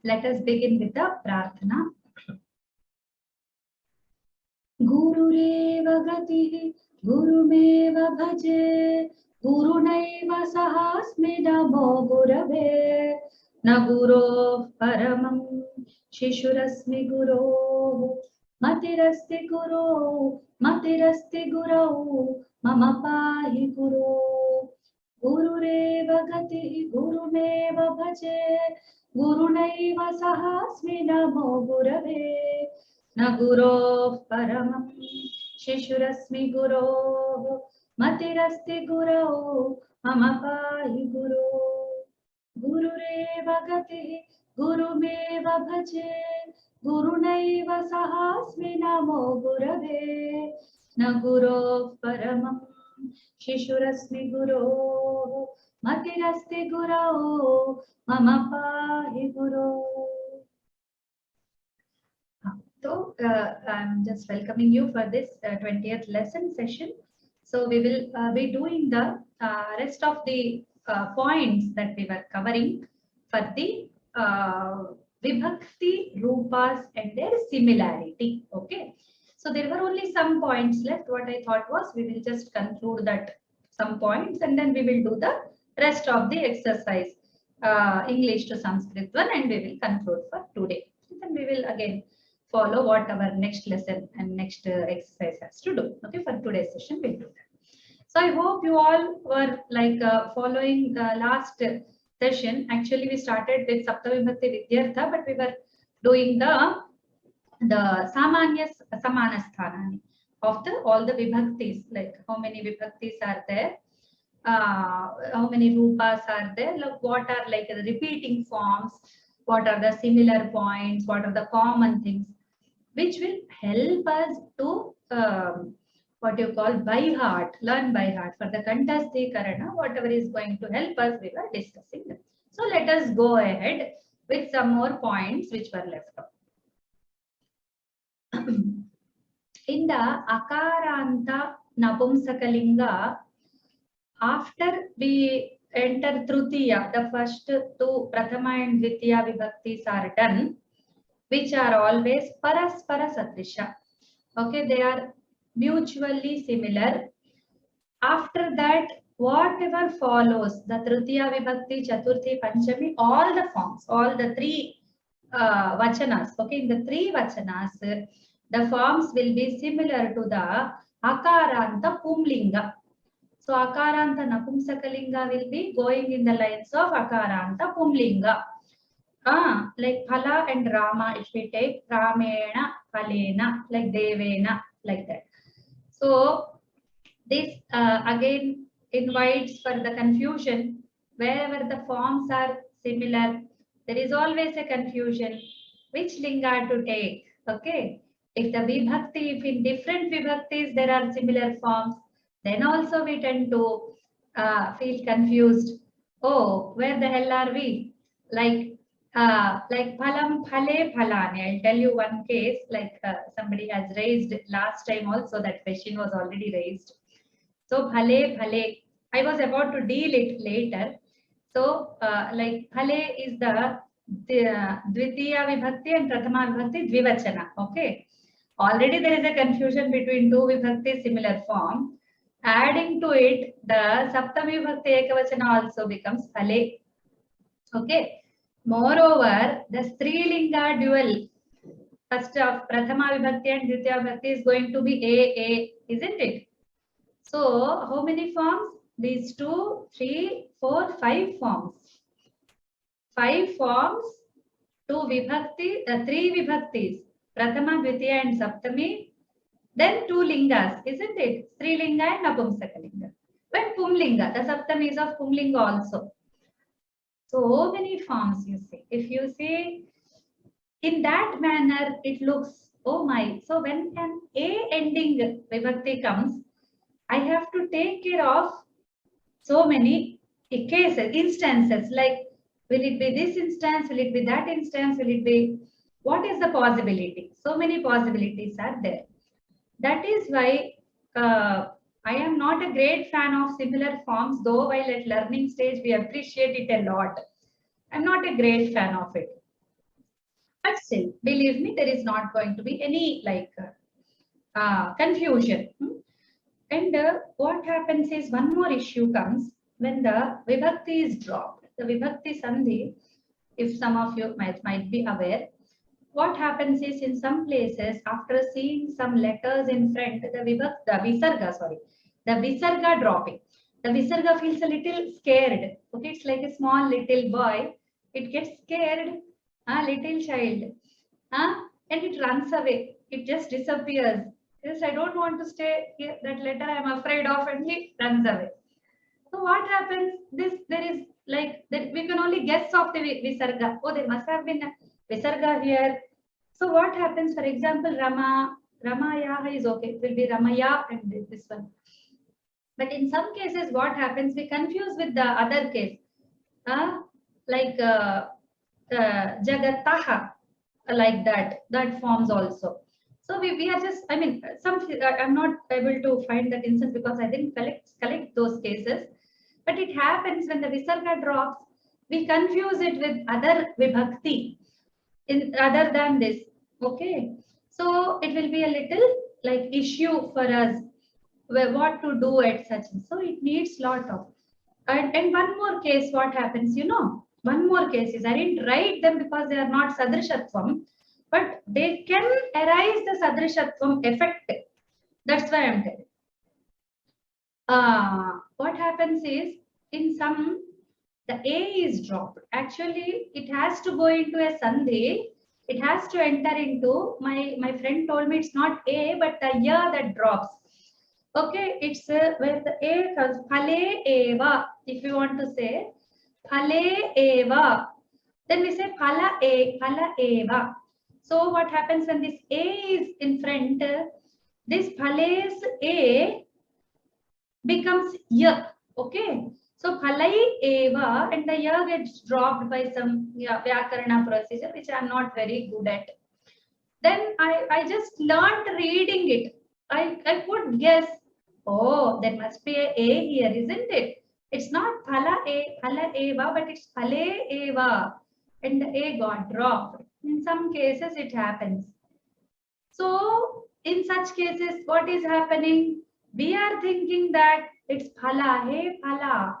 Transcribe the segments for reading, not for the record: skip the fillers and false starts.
Let us begin with the Prarthana. Gurureva gatihi gurumeva bhaje gurunaiva sahasmi namo gurave na gurov paramam shishurasmi guru matirasti guru mama pahi guru gurureva gatihi gurumeva bhaje gurunaiva sahasmi namo gurave na gurov paramam shishurasmi guru matirasti guru mama pahi guru gurureva gatihi gurumeva bhaje gurunaiva sahasmi namo gurave na gurov paramam shishurasmi guru matirasti guru mama pahi guru. So I'm just welcoming you for this 20th lesson session. So we will be doing the rest of the points that we were covering for the vibhakti rupas and their similarity. Okay. So there were only some points left. What I thought was we will just conclude that some points and then we will do the rest of the exercise English to Sanskrit one, and we will conclude for today. Then we will again follow what our next lesson and next exercise has to do. Okay, for today's session we'll do that. So I hope you all were like following the last session. Actually we started with Saptavibhakti Vidyartha, but we were doing the Samanya Samanasthanani of the all the vibhaktis, like how many vibhaktis are there, how many rupas are there, like what are like the repeating forms, what are the similar points, what are the common things, which will help us to what you call by heart, learn by heart for the Kantasthīkarana, whatever is going to help us, we were discussing them. So let us go ahead with some more points which were left out. In the Akaranta Napumsakalinga, after we enter Trutiya, the first two Prathama and Dvitiya vibhaktis are done, which are always Paraspara Satrisha. Okay, they are mutually similar. After that, whatever follows, the Trutiya vibhakti, Chaturthi, Panchami, all the forms, all the three vachanas. Okay, in the three vachanas, the forms will be similar to the Akaranta Pumlinga. So Akaranta Napumsakalinga will be going in the lines of Akaranta Pumlinga. Like Phala and Rama, if we take Ramena, Phalena, like Devena, like that. So this again invites for the confusion. Wherever the forms are similar, there is always a confusion which linga to take. Okay, if the vibhakti, if in different vibhaktis there are similar forms, then also we tend to feel confused. Oh, where the hell are we? Like phalam phale phalani. I'll tell you one case, like somebody has raised last time also, that question was already raised. So phale phale, I was about to deal it later. So like phale is the Dvitiya vibhakti and Prathama vibhakti dvivachana. Okay, already there is a confusion between two vibhakti similar form. Adding to it, the Saptami vibhakti ekavachana also becomes phale. Okay. Moreover, the Strilinga dual, first of Prathama Vibhakti and Dvitiya Vibhakti is going to be A, isn't it? So, how many forms? These 2, 3, 4, 5 forms. 5 forms, 2 Vibhakti, 3 Vibhaktis, Prathama, Dvitiya and Saptami. Then 2 Lingas, isn't it? Strilinga and Napumsakalinga. But Pumlinga, the Saptami is of Pumlinga also. So many forms you see. If you see in that manner, it looks, oh my. So when an A ending vibhakti comes, I have to take care of so many cases, instances, like will it be this instance, will it be that instance, will it be, what is the possibility? So many possibilities are there. That is why I am not a great fan of similar forms, though while at learning stage we appreciate it a lot. I'm not a great fan of it. But still, believe me, there is not going to be any like confusion. And what happens is one more issue comes when the vibhakti is dropped. The vibhakti sandhi, if some of you might be aware, what happens is in some places after seeing some letters in front, the visarga dropping. The visarga feels a little scared. Okay, it's like a small little boy. It gets scared, a little child, and it runs away. It just disappears. Yes, I don't want to stay here. That letter I am afraid of, and he runs away. So what happens? There is like that we can only guess of the visarga. Oh, there must have been a visarga here. So what happens? For example, Ramaya is okay. It will be Ramaya and this one. But in some cases, what happens? We confuse with the other case, like Jagataha, like that. That forms also. So we are just, I mean, I'm not able to find that instance because I didn't collect those cases. But it happens when the visarga drops, we confuse it with other vibhakti in other than this. Okay. So it will be a little like issue for us where what to do at such. So it needs lot of. And one more case, what happens, one more case is I didn't write them because they are not sadrishatvam, but they can arise the sadrishatvam effect. That's why I'm telling. What happens is in some the A is dropped. Actually, it has to go into a sandhi. It has to enter into my friend told me it's not A but the ya that drops. Okay, it's where the A comes phale eva. If you want to say phale eva, then we say phala eva. So what happens when this A is in front? This phale's A becomes ya. Okay. So phalai eva and the ya gets dropped by some vyakarana procedure which I am not very good at. Then I just learned reading it. I could guess, oh, there must be a here, isn't it? It's not phala eva, but it's phale eva. And the A got dropped. In some cases it happens. So in such cases, what is happening? We are thinking that it's phala, hey phala.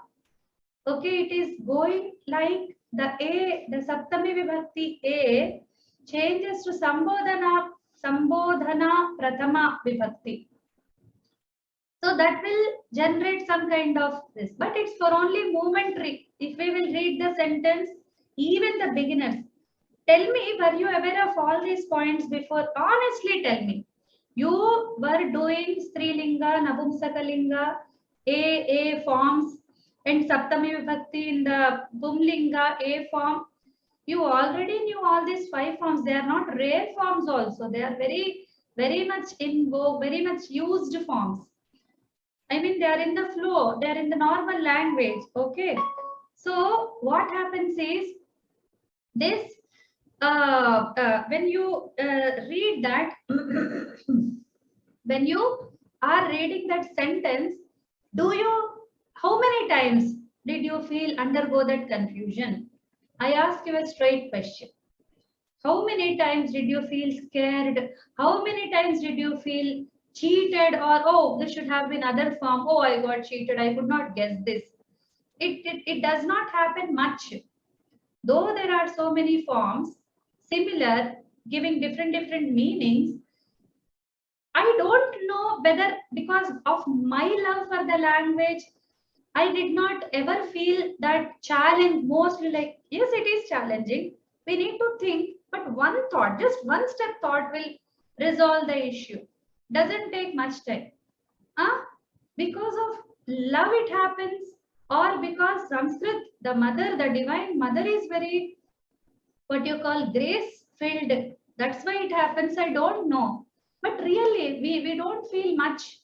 Okay, it is going like the A, the Saptami Vibhakti A changes to Sambodhana Prathama Vibhakti. So that will generate some kind of this, but it's for only momentary. If we will read the sentence, even the beginners, tell me, were you aware of all these points before? Honestly tell me. You were doing Strilinga, Napumsakalinga, A forms, and Saptami Vibhakti in the Pumlinga A form. You already knew all these 5 forms. They are not rare forms also. They are very, very much in vogue, very much used forms. I mean, they are in the flow. They are in the normal language. Okay. So what happens is this, when you read that, when you are reading that sentence, how many times did you undergo that confusion? I ask you a straight question. How many times did you feel scared? How many times did you feel cheated or, oh, this should have been other form. Oh, I got cheated. I could not guess this. It does not happen much. Though there are so many forms, similar, giving different meanings, I don't know whether because of my love for the language, I did not ever feel that challenge. Mostly like, yes, it is challenging. We need to think, but one thought, just one step thought will resolve the issue. Doesn't take much time. Because of love it happens, or because Sanskrit, the mother, the divine mother is very, what you call, grace filled. That's why it happens. I don't know. But really, we don't feel much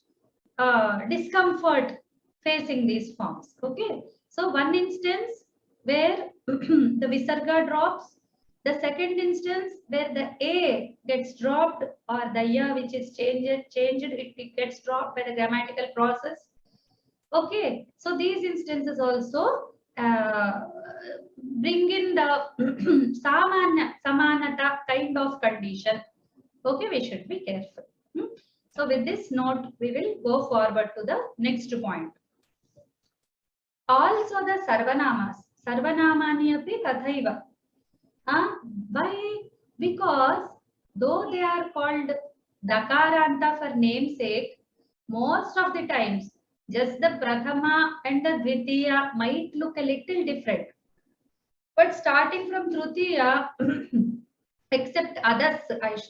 discomfort facing these forms. Okay. So one instance where the visarga drops. The second instance where the A gets dropped or the ya which is changed, it gets dropped by the grammatical process. Okay. So these instances also bring in the samanata kind of condition. Okay, we should be careful. So with this note, we will go forward to the next point. Also the sarvanamas. Sarvanamani api tathaiva. Why? Because though they are called dakaranta for namesake, most of the times just the prathama and the dvitiya might look a little different. But starting from trutiya, except others,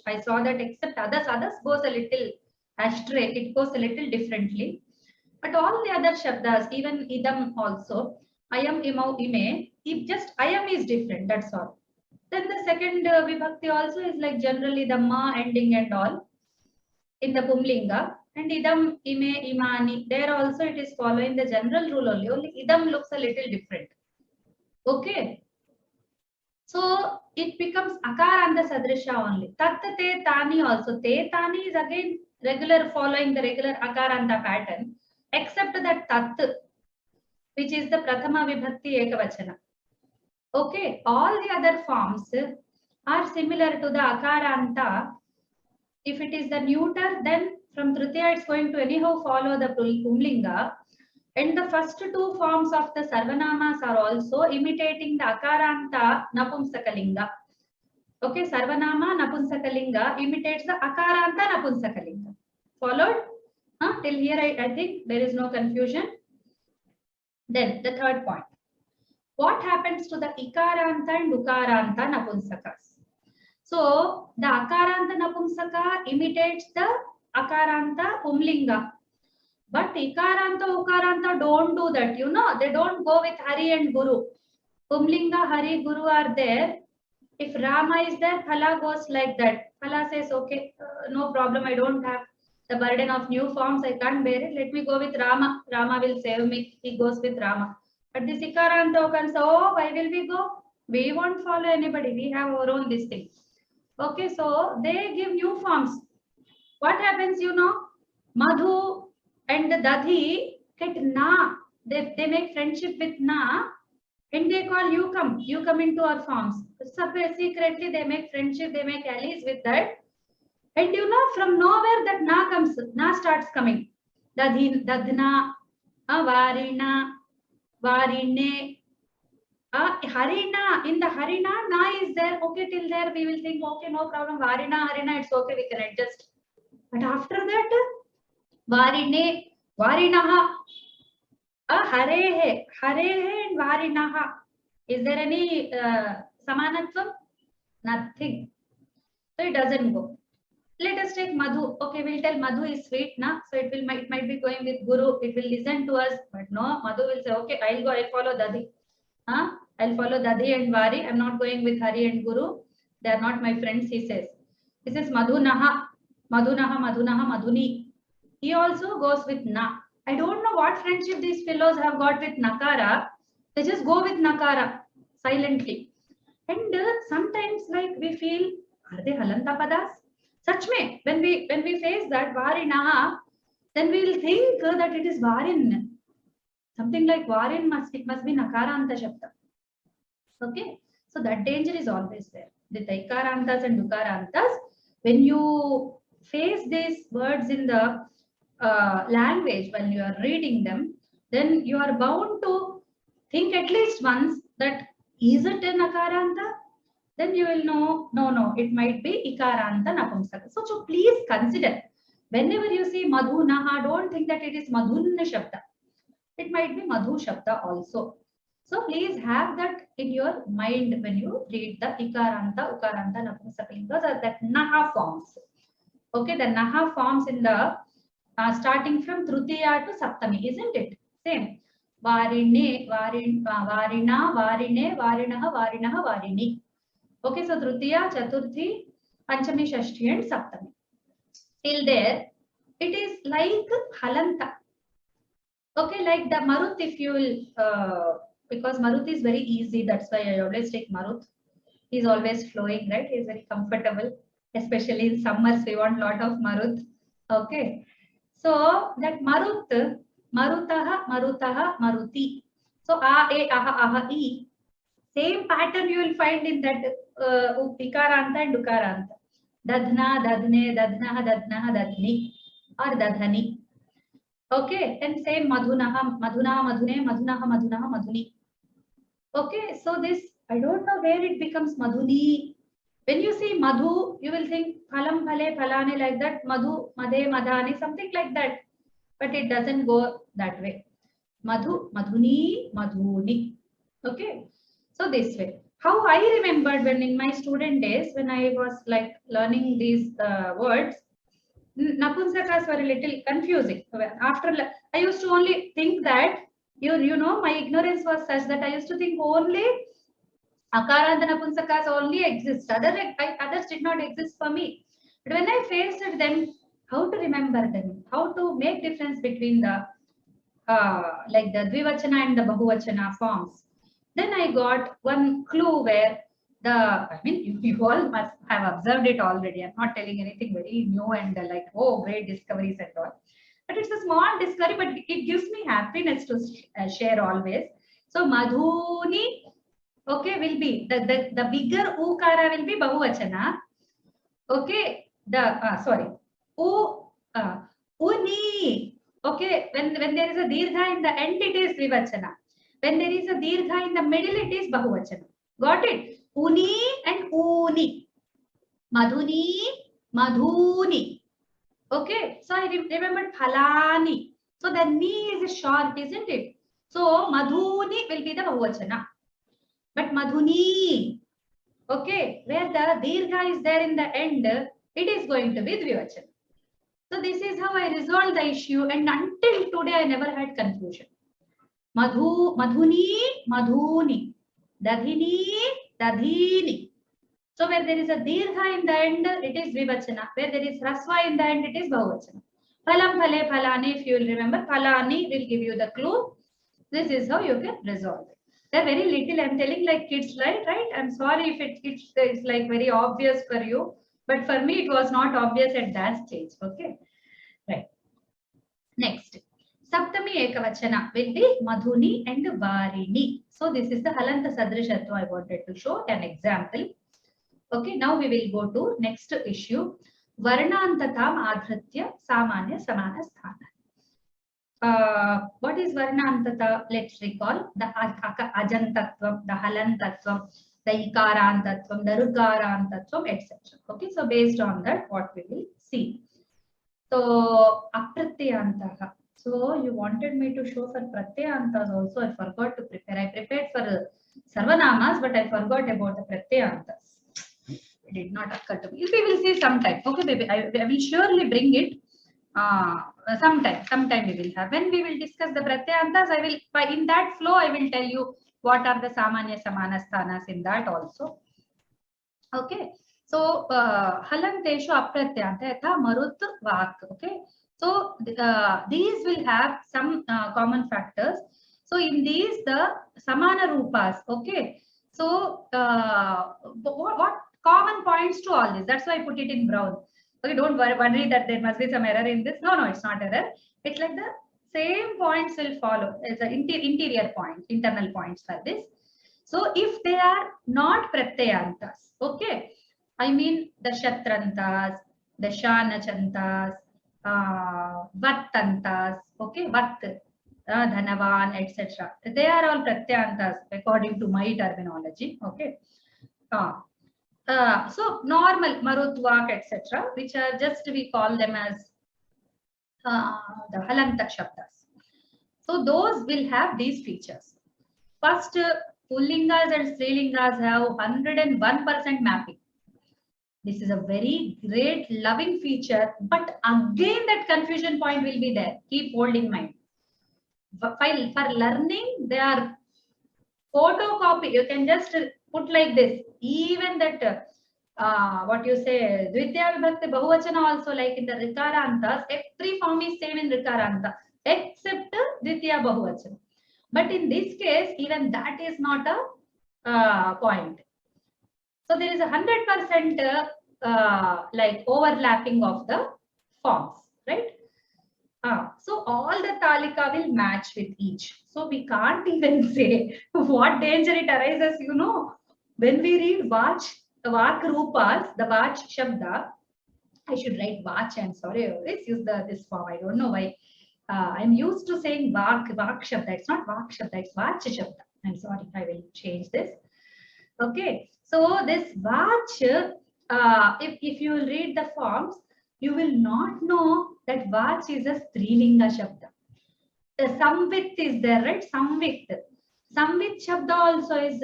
I saw that except others goes a little astray, it goes a little differently. But all the other shabdas, even idam also, ayam, imau, ime, if just ayam is different, that's all. Then the second vibhakti also is like generally the ma ending and all in the pumlinga. And idam, ime, imani, there also it is following the general rule only. Only idam looks a little different. Okay. So it becomes akaranta sadrisha only. Tat, te, tani also. Te, tani is again regular, following the regular akaranta pattern, except that tat, which is the prathama vibhakti ekavachana. Okay, all the other forms are similar to the akaranta. If it is the neuter, then from tritiya it's going to anyhow follow the pumlinga. And the first two forms of the sarvanamas are also imitating the akaranta napumsakalinga. Okay, sarvanama napumsakalinga imitates the akaranta napumsakalinga. Followed? Till here I think there is no confusion. Then the third point. What happens to the ikaranta and ukaranta napumsakas? So the akaranta napumsaka imitates the akaranta pumlinga. But ikaranta, ukaranta don't do that, you know, they don't go with Hari and Guru. Pumlinga, Hari, Guru are there. If Rama is there, Phala goes like that. Phala says, okay, no problem, I don't have the burden of new forms, I can't bear it. Let me go with Rama. Rama will save me. He goes with Rama. But this ikaranta can say, oh, why will we go? We won't follow anybody. We have our own this thing. Okay, so they give new forms. What happens, you know? Madhu and the Dadhi get na. They make friendship with na. And they call you come into our forms. Secretly they make friendship, they make allies with that. And you know, from nowhere that na starts coming. Dadhi, dadna, varina, varine, harina. In the harina, na is there. Okay, till there we will think, okay, no problem. Varina, harina, it's okay, we can adjust. But after that, varine, varinaha, harehe and varinaha. Is there any samanatvam? Nothing. So it doesn't go. Let us take Madhu. Okay, we'll tell Madhu is sweet, na? So it might be going with Guru. It will listen to us. But no, Madhu will say, okay, I'll follow Dadi. I'll follow Dadi and Vari. I'm not going with Hari and Guru. They are not my friends, he says. He says Madhunaha, Madhuni. He also goes with Na. I don't know what friendship these fellows have got with Nakara. They just go with Nakara silently. And sometimes like we feel, are they Halanta Padas? Such may, when we face that Varinaha, then we will think that it is Varin. Something like Varin must be Nakaranta Shabda. Okay, so that danger is always there. The Ikarantas and Dukarantas, when you face these words in the language, when you are reading them, then you are bound to think at least once that is it a Nakaranta? Then you will know, no, it might be Ikaranta Napumsaka. So please consider, whenever you see Madhu Naha, don't think that it is Madhunna Shabda. It might be Madhu Shabda also. So please have that in your mind when you read the Ikaranta, Ukaranta, Napumsakalingas or that Naha forms. Okay, the Naha forms in the starting from Trutiya to Saptami, isn't it? Same. Varine, Varina, Varine, Varinaha, Varinaha, Varini. Okay, so Trutiya, Chaturthi, Panchami, Shashti and Saptami. Till there, it is like Halanta. Okay, like the Marut, if you will, because Marut is very easy, that's why I always take Marut. He's always flowing, right? He's very comfortable, especially in summers, we want a lot of Marut. Okay, so that Marut, Marutaha, Maruti. So a, aha, aha, e. Same pattern you will find in that ikaranta and ukaranta. Dadhna, dadhne, dadhnaha, dadhnaha, dadhni or dadhani. Okay, and same madhunaha, madhuna, madhune, madhunaha, madhunaha, madhuni. Okay, so this, I don't know where it becomes madhuni. When you see madhu, you will think phalam, phale, phalane, like that, madhu, madhe, madhani, something like that. But it doesn't go that way. Madhu, madhuni, madhuni. Okay, so this way. How I remembered when in my student days, when I was like learning these words, Napunsakas were a little confusing. After I used to only think that you know my ignorance was such that I used to think only Akaranta Napunsakas only exist. Others did not exist for me. But when I faced them, how to remember them, how to make difference between the like the Dvivachana and the Bahuvachana forms, then I got one clue where you all must have observed it already. I'm not telling anything very new and like, oh, great discoveries and all. But it's a small discovery, but it gives me happiness to share always. So Madhuni, okay, will be the bigger ukara will be Bahuvachana. Okay, uni. Okay, when there is a dirgha in the end, it is Dvivachana. When there is a dirgha in the middle, it is Bahuvachana. Got it? Uni and uni. Madhuni, madhuni. Okay, so I remembered phalani. So the ni is short, isn't it? So madhuni will be the Bahuvachana. But madhuni, okay, where the dirgha is there in the end, it is going to be Dvivachana. So this is how I resolved the issue, and until today I never had confusion. Madhuni, madhuni, dadhini, dadhini. So where there is a dirgha in the end, it is Dvivachana. Where there is rasva in the end, it is Bahuvachana. Phalam, phale, phalani, if you will remember, phalani will give you the clue. This is how you can resolve it. They're very little, I'm telling like kids, right? I'm sorry if it's like very obvious for you, but for me it was not obvious at that stage. Okay, right. Next, Saptami Ekavachana will be Madhuni and Varini. So this is the Halanta Sadrishatva I wanted to show an example. Okay, now we will go to next issue. Varnantatam Adhritya Samanya Samana Sthana. What is Varnantata? Let's recall the Ajantatvam, the Halantatvam, the Ikarantatvam, the Rukarantatvam, etc. Okay, so based on that, what we will see. So, Apratyantaha. So, you wanted me to show for Pratyantas also. I forgot to prepare. I prepared for Sarvanamas, but I forgot about the Pratyantas. It did not occur to me. We will see sometime. Okay, baby, I will surely bring it. Sometime we will have. When we will discuss the Pratyantas, I will, in that flow, I will tell you what are the Samanya Samana Sthanas in that also. Okay. So, Halanteshu Apratyanta Yatha Marut Vak. Okay. So, these will have some common factors. So, in these, the Samana Rupas. Okay. So, what common points to all this? That's why I put it in brown. Okay, don't worry that there must be some error in this. No, it's not error. It's like the same points will follow as the interior points, internal points for this. So if they are not pratyayantas, okay, I mean the shatrantas, the shanachantas, vattantas, okay, vatt, dhanavan, etc. They are all pratyayantas according to my terminology, okay. So normal marutvak, etc., which are just, we call them as the halanta shabdas. So those will have these features. First, pullingas and strilingas have 101% mapping. This is a very great loving feature, but again that confusion point will be there. Keep holding in mind. For learning, they are photocopy. You can just put like this. Even that, what you say, Dvitiya Vibhakti Bahuvachana also, like in the Rikarantas, every form is same in Rikaranta, except Dvitiya Bahuvachana. But in this case, even that is not a point. So there is 100% like overlapping of the forms, right? So all the talika will match with each. So we can't even say what danger it arises, you know. When we read vach rupas, the vach shabda, I should write vach, I'm sorry, I always use this form. I don't know why. I'm used to saying vak shabda. It's not vak shabda, it's vach shabda. I'm sorry, I will change this. Okay, so this vach, if you will read the forms, you will not know that vach is a strilinga shabda. The samvit is there, right? Samvit. Samvit shabda also is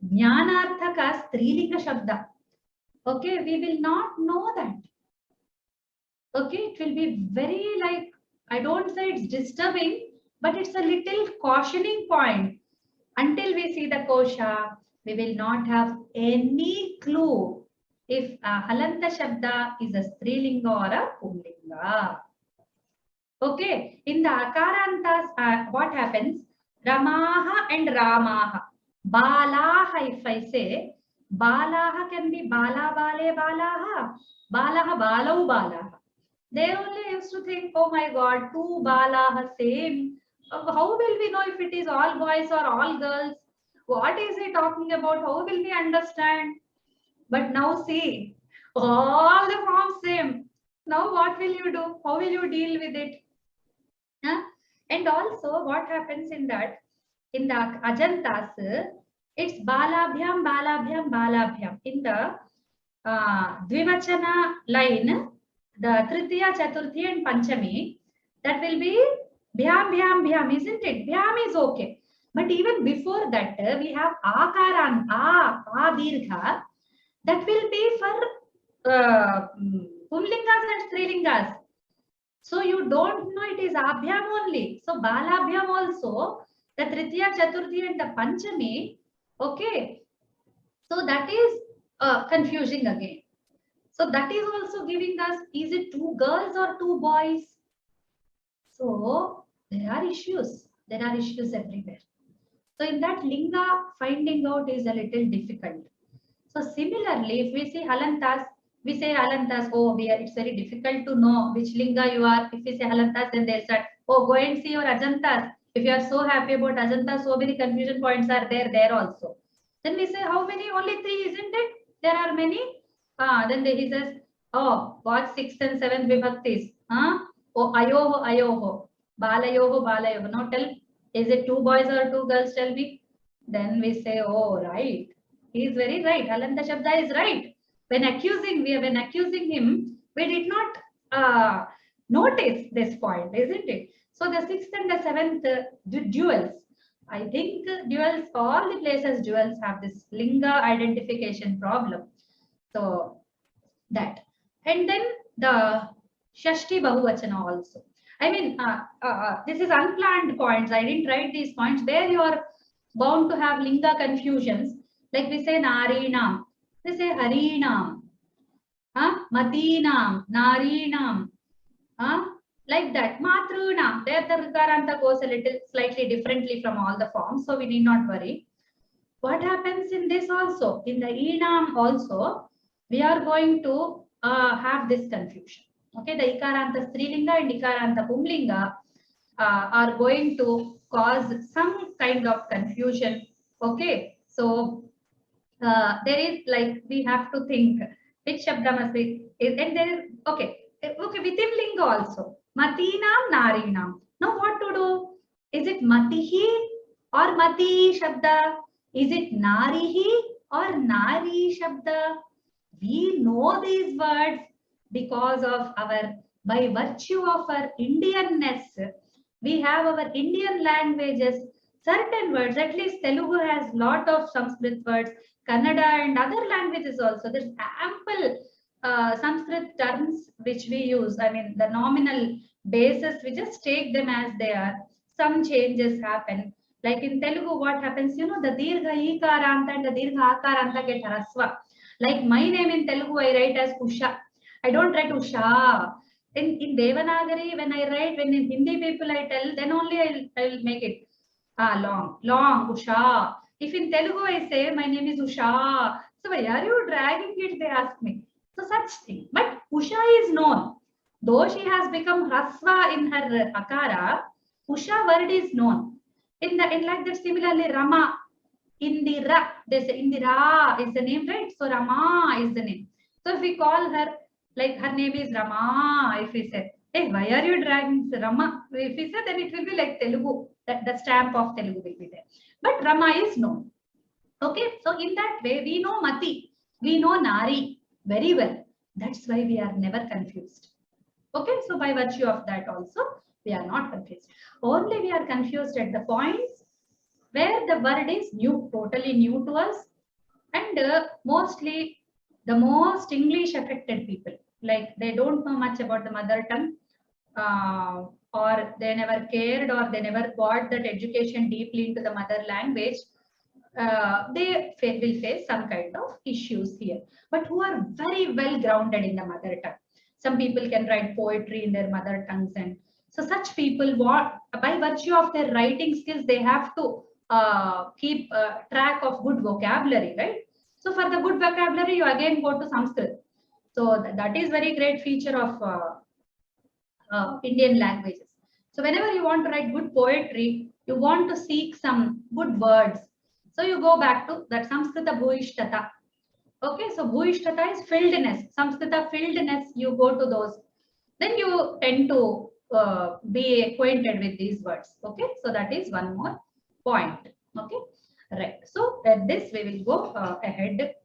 jnanarthaka strilinga shabda. Okay, we will not know that. Okay, it will be very like, I don't say it's disturbing, but it's a little cautioning point. Until we see the kosha, we will not have any clue if a halanta shabda is a strilinga or a pullinga. Okay, in the akarantas, what happens? Ramaha and Ramaha. Balaha, if I say, Balaha can be Bala, Bale, Balaha. Balaha, Balau, Balaha. They only used to think, oh my God, two Balaha same. How will we know if it is all boys or all girls? What is he talking about? How will we understand? But now see, all the forms same. Now what will you do? How will you deal with it? Huh? And also what happens in that, in the Ajantas, it's Balabhyam, Balabhyam, Balabhyam. In the Dvivachana line, the Tritiya, Chaturthi and Panchami, that will be Bhyam, Bhyam, Bhyam, isn't it? Bhyam is okay. But even before that, we have Akaran, A Dirgha, that will be for Pullingas and Strilingas. So you don't know it is Abhyam only. So Balabhyam also, the Tritiya, Chaturthi and the Panchami, okay. So that is confusing again. So that is also giving us, is it two girls or two boys? So there are issues. There are issues everywhere. So in that linga, finding out is a little difficult. So similarly, if we see halantas, we say halantas, oh, it's very difficult to know which linga you are. If we say halantas, then they start, oh, go and see your ajantas. If you are so happy about ajantas, so many confusion points are there also. Then we say, how many? Only 3, isn't it? There are many. Then he says, oh, what 6th and 7th vibhaktis? Oh, ayoho, ayoho, balayoho, balayoho. Now tell, is it 2 boys or 2 girls? Tell me. Then we say, oh, right. He is very right. Halanta Shabda is right. When accusing him, we did not notice this point, isn't it? So the 6th and the 7th duels. I think duels, all the places duels have this linga identification problem. So that. And then the Shashti Bahuvachana also. I mean, this is unplanned points. I didn't write these points. Where you are bound to have linga confusions. Like we say Narinam, we say Harinam, Matinam, Narinam, like that. Matrunam, there the Rikaranta goes a little slightly differently from all the forms, so we need not worry. What happens in this also? In the Enam also, we are going to have this confusion. Okay, the Ikaranta Strilinga and Ikaranta Pumlinga are going to cause some kind of confusion. Okay, so there is like, we have to think which shabda must be, and there is, okay, within linga also, Matinam, Narinam. Now what to do? Is it Matihi or Mati shabda? Is it Narihi or Nari shabda? We know these words because of our, by virtue of our Indianness, we have our Indian languages, certain words, at least Telugu has lot of Sanskrit words, Kannada and other languages also. There's ample Sanskrit terms which we use. I mean, the nominal basis, we just take them as they are. Some changes happen. Like in Telugu, what happens? You know, the Dirgha Ikaranta and the Dirgha Akaranta get Haraswa. Like my name in Telugu, I write as Usha. I don't write Usha. In Devanagari, when I write, when in Hindi people I tell, then only I will make it long, Usha. If in Telugu I say, my name is Usha. So why are you dragging it? They ask me. So such thing. But Usha is known. Though she has become Hrasva in her Akara, Usha word is known. In like that, similarly, Rama, Indira, they say Indira is the name, right? So Rama is the name. So if we call her, like her name is Rama, if we say, hey, why are you dragging Rama? If we say, then it will be like Telugu, that the stamp of Telugu will be there. But Rama is known. Okay, so in that way, we know Mati, we know Nari very well. That's why we are never confused. Okay, so by virtue of that also, we are not confused. Only we are confused at the points where the word is new, totally new to us, and mostly the most English affected people, like they don't know much about the mother tongue, or they never cared, or they never got that education deeply into the mother language. They will face some kind of issues here, but who are very well grounded in the mother tongue. Some people can write poetry in their mother tongues, and so such people, what by virtue of their writing skills, they have to keep track of good vocabulary, right? So for the good vocabulary, you again go to Sanskrit. So that is very great feature of Indian languages. So whenever you want to write good poetry, you want to seek some good words. So you go back to that Samskrita Bhuishtata. Okay, so Bhuishtata is filledness. Samskrita filledness, you go to those. Then you tend to be acquainted with these words. Okay, so that is one more point. Okay, right. So at this we will go ahead.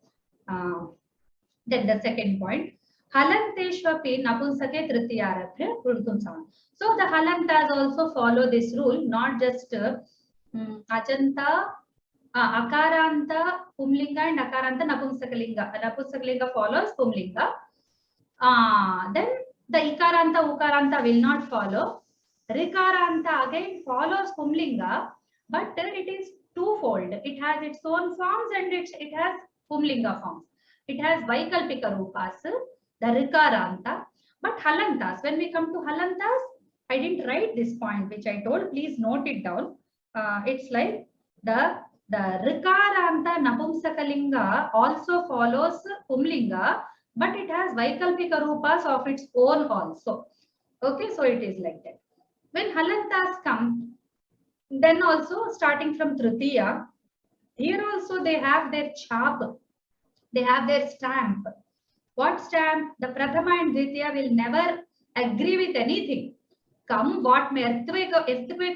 Then the second point. Halanteshvapi Napunsake Trutiyarabhya Kurtum Sam. So the Halantas also follow this rule, not just Ajanta, Akaranta, Pumlinga, and Akaranta Napumsakalinga. Napumsakalinga follows Pumlinga. Then the Ikaranta, Ukaranta will not follow. Rikaranta again follows Pumlinga, but it is twofold. It has its own forms and it has Pumlinga forms. It has Vaikalpika Rupas, the Rikaranta, but Halantas. When we come to Halantas, I didn't write this point, which I told, please note it down. It's like the Rikaranta Napumsakalinga also follows Pumlinga, but it has Vaikalpika Rupas of its own also. Okay, so it is like that. When Halantas come, then also starting from Trutiya, here also they have their chap, they have their stamp. What stamp? The Prathama and Dvitiya will never agree with anything. Come what may, earthquake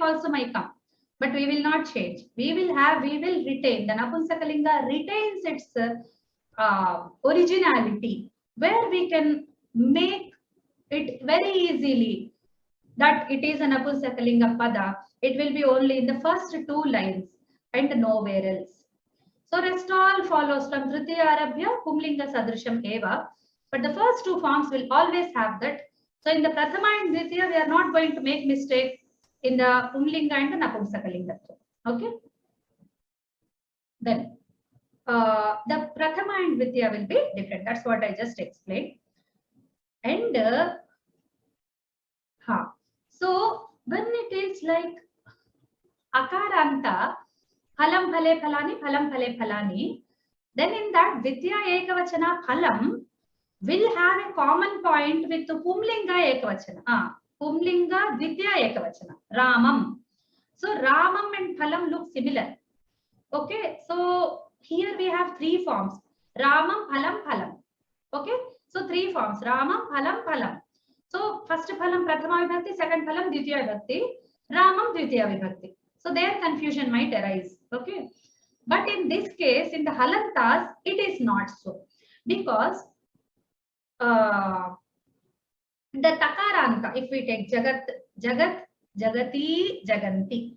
also may come, but we will not change. We will retain. The Napunsakalinga retains its originality, where we can make it very easily that it is an Napunsakalinga pada. It will be only in the first two lines and nowhere else. So rest all follows from Tritiya Arabhya, Pumlinga Sadrisham Eva. But the first two forms will always have that. So in the Prathama and Dvitiya, we are not going to make mistake in the Pumlinga and the Napumsakalinga. Okay. Then the Prathama and Dvitiya will be different. That's what I just explained. And so when it is like Akaranta, Phalam Phale Phalani, Phalam Phale Phalani, then in that Dvitiya Ekavachana Phalam will have a common point with Pumlinga Ekavachana. Pumlinga Dvitiya Ekavachana, Ramam. So Ramam and Phalam look similar. Okay, so here we have three forms. Ramam, Phalam, Phalam. Okay, so three forms. Ramam, Phalam, Phalam. So first Phalam Prathama Vibhakti, second Phalam Dvitiya Vibhakti, Ramam Dvitiya Vibhakti. So their confusion might arise. Okay, but in this case, in the Halantas, it is not so, because the Takaranta, if we take Jagat, Jagat, Jagati, Jaganti.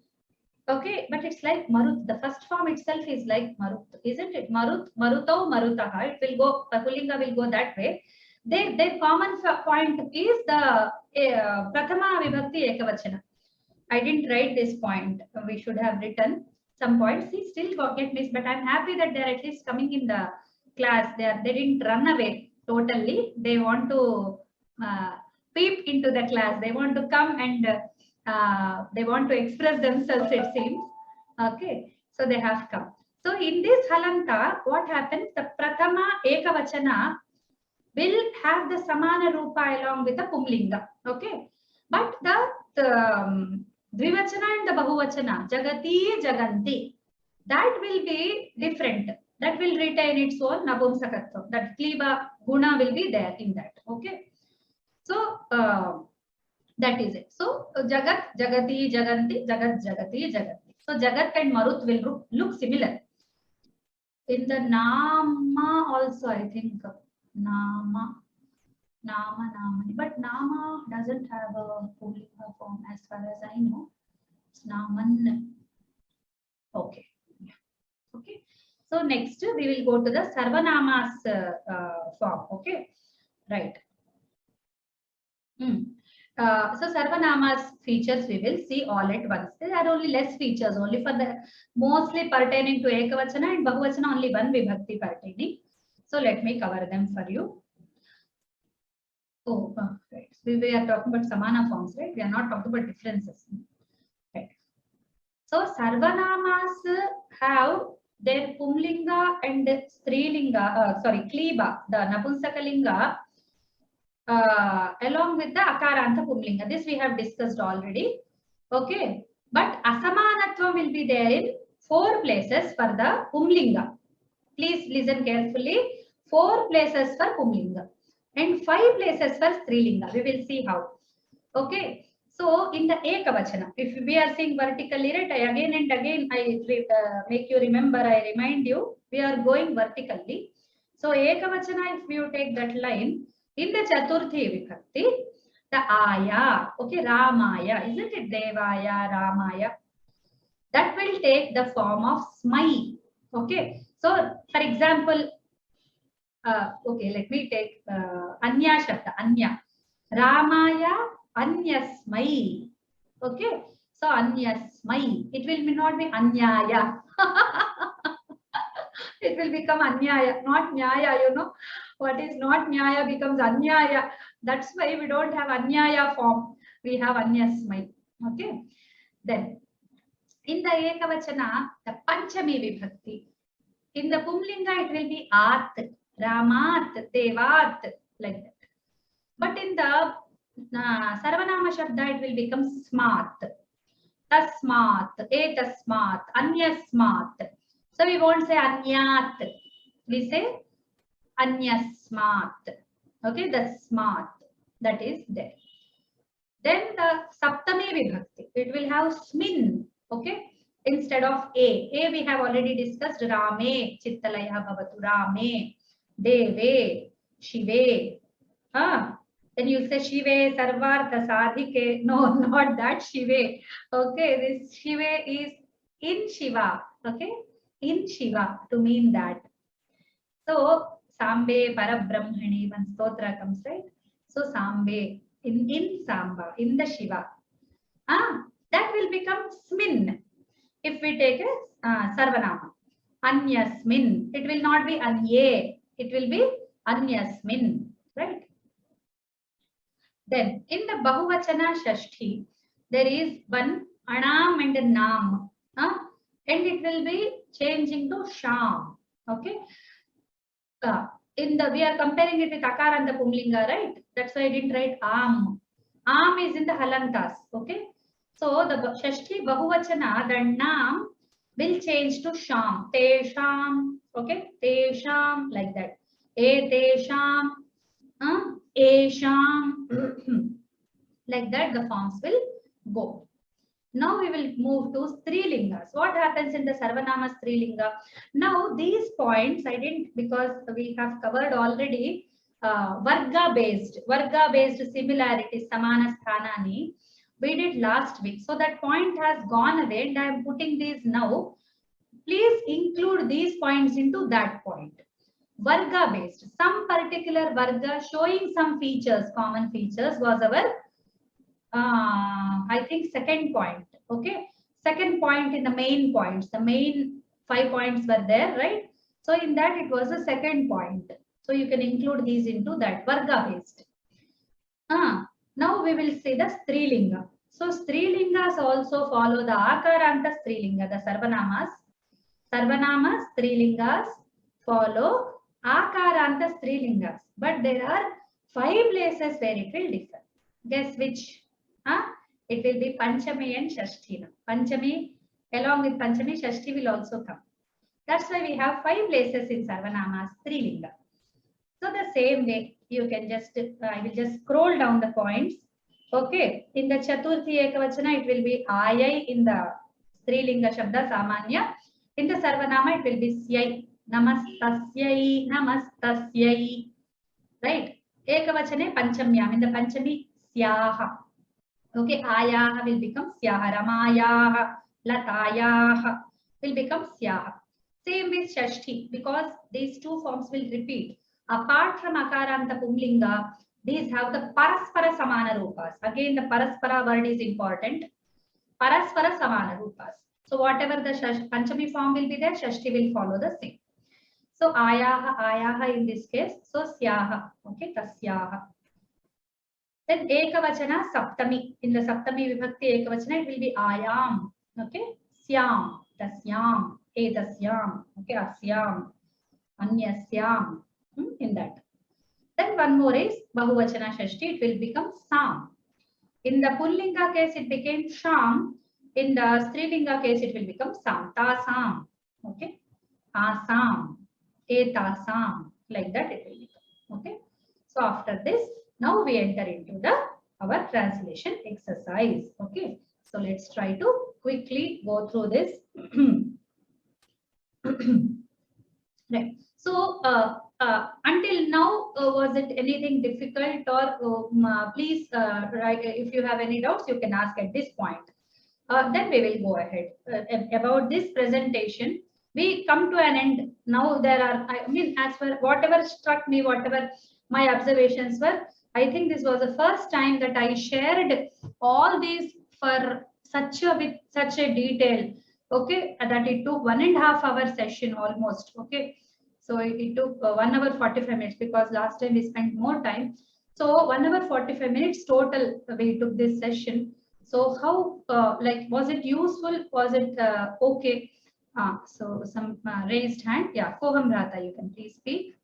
Okay, but it's like Marut. The first form itself is like Marut, isn't it? Marut, Marutau, Marutaha. It will go, Pakulinga will go that way. Their common point is the Prathama Vibhakti Ekavachana. I didn't write this point. We should have written some points. He still get missed, but I'm happy that they're at least coming in the class. They didn't run away totally. They want to peep into the class. They want to come and they want to express themselves, it seems. Okay, so they have come. So in this Halanta, what happens? The Prathama Ekavachana will have the samana rupa along with the pumlinga. Okay, but the dvivachana and the bahuvachana, jagati, jaganti, that will be different. That will retain its own napumsakatva. That kliba guna will be there in that. Okay, so that is it. So jagat, jagati, jaganti, jagat, jagati, jaganti. So jagat and marut will look similar. In the nama also, I think nama, namani, but nama doesn't have a pullinga form as far as I know. It's naman. Okay. Yeah. Okay. So next we will go to the sarvanamas form. Okay. Right. So sarvanamas features we will see all at once. There are only less features, only for the mostly pertaining to ekavachana and bahuvachana, only one vibhakti pertaining. So let me cover them for you. Oh, right. We are talking about samana forms, right? We are not talking about differences. Right. So sarvanamas have their pumlinga and strilinga, kliba, the napunsakalinga, along with the akaranta pumlinga. This we have discussed already. Okay, but asamanatva will be there in 4 places for the pumlinga. Please listen carefully. 4 places for pumlinga and 5 places for strilinga. We will see how. Okay, so in the ekavachana, if we are seeing vertically, right, again and again I make you remember, I remind you, we are going vertically. So ekavachana, if you take that line, in the chaturthi vibhakti, the aya, okay, ramaya, isn't it? Devaya, ramaya. That will take the form of smai. Okay, so for example, okay, let me take anya shabda, anya. Ramaya, anyasmai. Okay, so anyasmai. It will not be anyaya. It will become anyaya, not nyaya, you know. What is not nyaya becomes anyaya. That's why we don't have anyaya form. We have anyasmai. Okay. Then, in the ekavachana, the panchami vibhakti. In the pumlinga, it will be at, ramat, devat, like that. But in the sarvanama shabda, it will become smat, tasmat, etasmat, anyasmat. So we won't say anyat, we say anyasmat. Okay, the smart, that is there. Then the saptami vibhakti, it will have smin, okay, instead of a. A we have already discussed, rame, chittalaya bhavatu, rame, deve, shive. Then you say shive, sarvartha, sadhike. No, not that shive. Okay, this shive is in Shiva. Okay, in Shiva to mean that. So Sambe Parabrahmani, when stotra comes, right? So Sambe in Samba, in the Shiva. That will become Smin. If we take a Sarvanama. Anyasmin. It will not be Anye. It will be Anyasmin. Right? Then in the Bahuvachana Shashti, there is one Anam and a Nam. And it will be changing to Sham. Okay. We are comparing it with Akara and the Pumlinga, right? That's why I didn't write Am. Am is in the Halantas. Okay. So the Shashti Bahuvachana, the Nam will change to Sham. Tesham. Okay. Tesham, like that. Etesham. Esham. Like that, the forms will go. Now we will move to Strilingas. What happens in the Sarvanama Strilinga? Now these points I didn't, because we have covered already Varga based similarities, Samana Sthanani. We did last week. So that point has gone away and I am putting these now. Please include these points into that point. Varga based. Some particular Varga showing some features, common features was our I think second point. Okay, second point in the main points. The main 5 points were there, right? So in that it was the second point. So you can include these into that Varga based. Now we will see the Strilinga. So Strilingas also follow the Akaranta Strilinga, the Sarvanamas. Sarvanamas, Strilingas follow Akaranta strilingas, but there are 5 places where it will differ. Guess which? It will be Panchami and Shashti. Panchami, along with Panchami, Shashti will also come. That's why we have 5 places in Sarvanama strilinga. So the same way, you can just, I will just scroll down the points. Okay, in the Chaturthi Ekavachana, it will be Ayai in the strilinga Shabda Samanya. In the Sarvanama, it will be Syai. Namastasyai, namastasyai. Right? Ekavachane Panchamyam. In the Panchami, Syaha. Okay, Ayaha will become Syaha. Ramayaha, Latayaha will become Syaha. Same with Shashti, because these two forms will repeat. Apart from Akaranta Pumlinga, these have the Paraspara Samana Rupas. Again, the Paraspara word is important. Paraspara Samana Rupas. So whatever the Panchami form will be there, Shashti will follow the same. So Ayaha in this case, so Syaha, okay, Tasyaha. Then Ekavachana Saptami. In the Saptami Vibhakti Ekavachana, it will be Ayam, okay, Syam, Tasyam, Etasyam, okay, Asyam, Anyasyam, in that. Then one more is Bahuvachana Shashti, it will become Sam. In the Pullinga case, it became Sham. In the Strilinga case, it will become Sam, Tasam, okay, Asam, Etasam, like that it will become, okay. So after this, now we enter into our translation exercise, okay. So let's try to quickly go through this. Right. So until now, was it anything difficult, or please write if you have any doubts, you can ask at this point. Then we will go ahead. About this presentation, we come to an end. Now there are, I mean, as for whatever struck me, whatever my observations were, I think this was the first time that I shared all these for with such a detail. Okay, that it took 1.5 hour session almost. Okay, so it took 1 hour 45 minutes, because last time we spent more time. So 1 hour 45 minutes total we took this session. So how, like, was it useful? Was it okay? So some raised hand. Yeah, Koham Rata, you can please speak.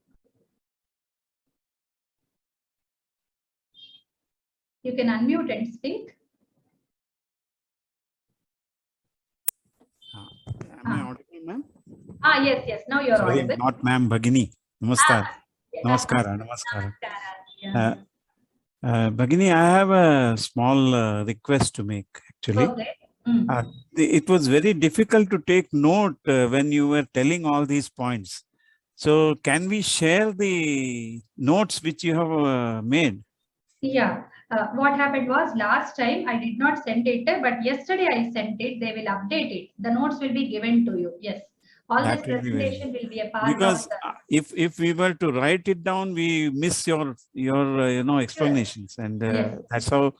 You can unmute and speak. Am I audible, ma'am? Yes. Now you're audible. Not ma'am, Bhagini. Namaskar. Yeah. Namaskara. Yeah. Bhagini, I have a small request to make, actually. Okay. It was very difficult to take note when you were telling all these points. So can we share the notes which you have made? Yeah. What happened was, last time I did not send it, but yesterday I sent it. They will update it. The notes will be given to you. Yes. All this presentation will be a part because of the... if we were to write it down, we miss your explanations, and that's how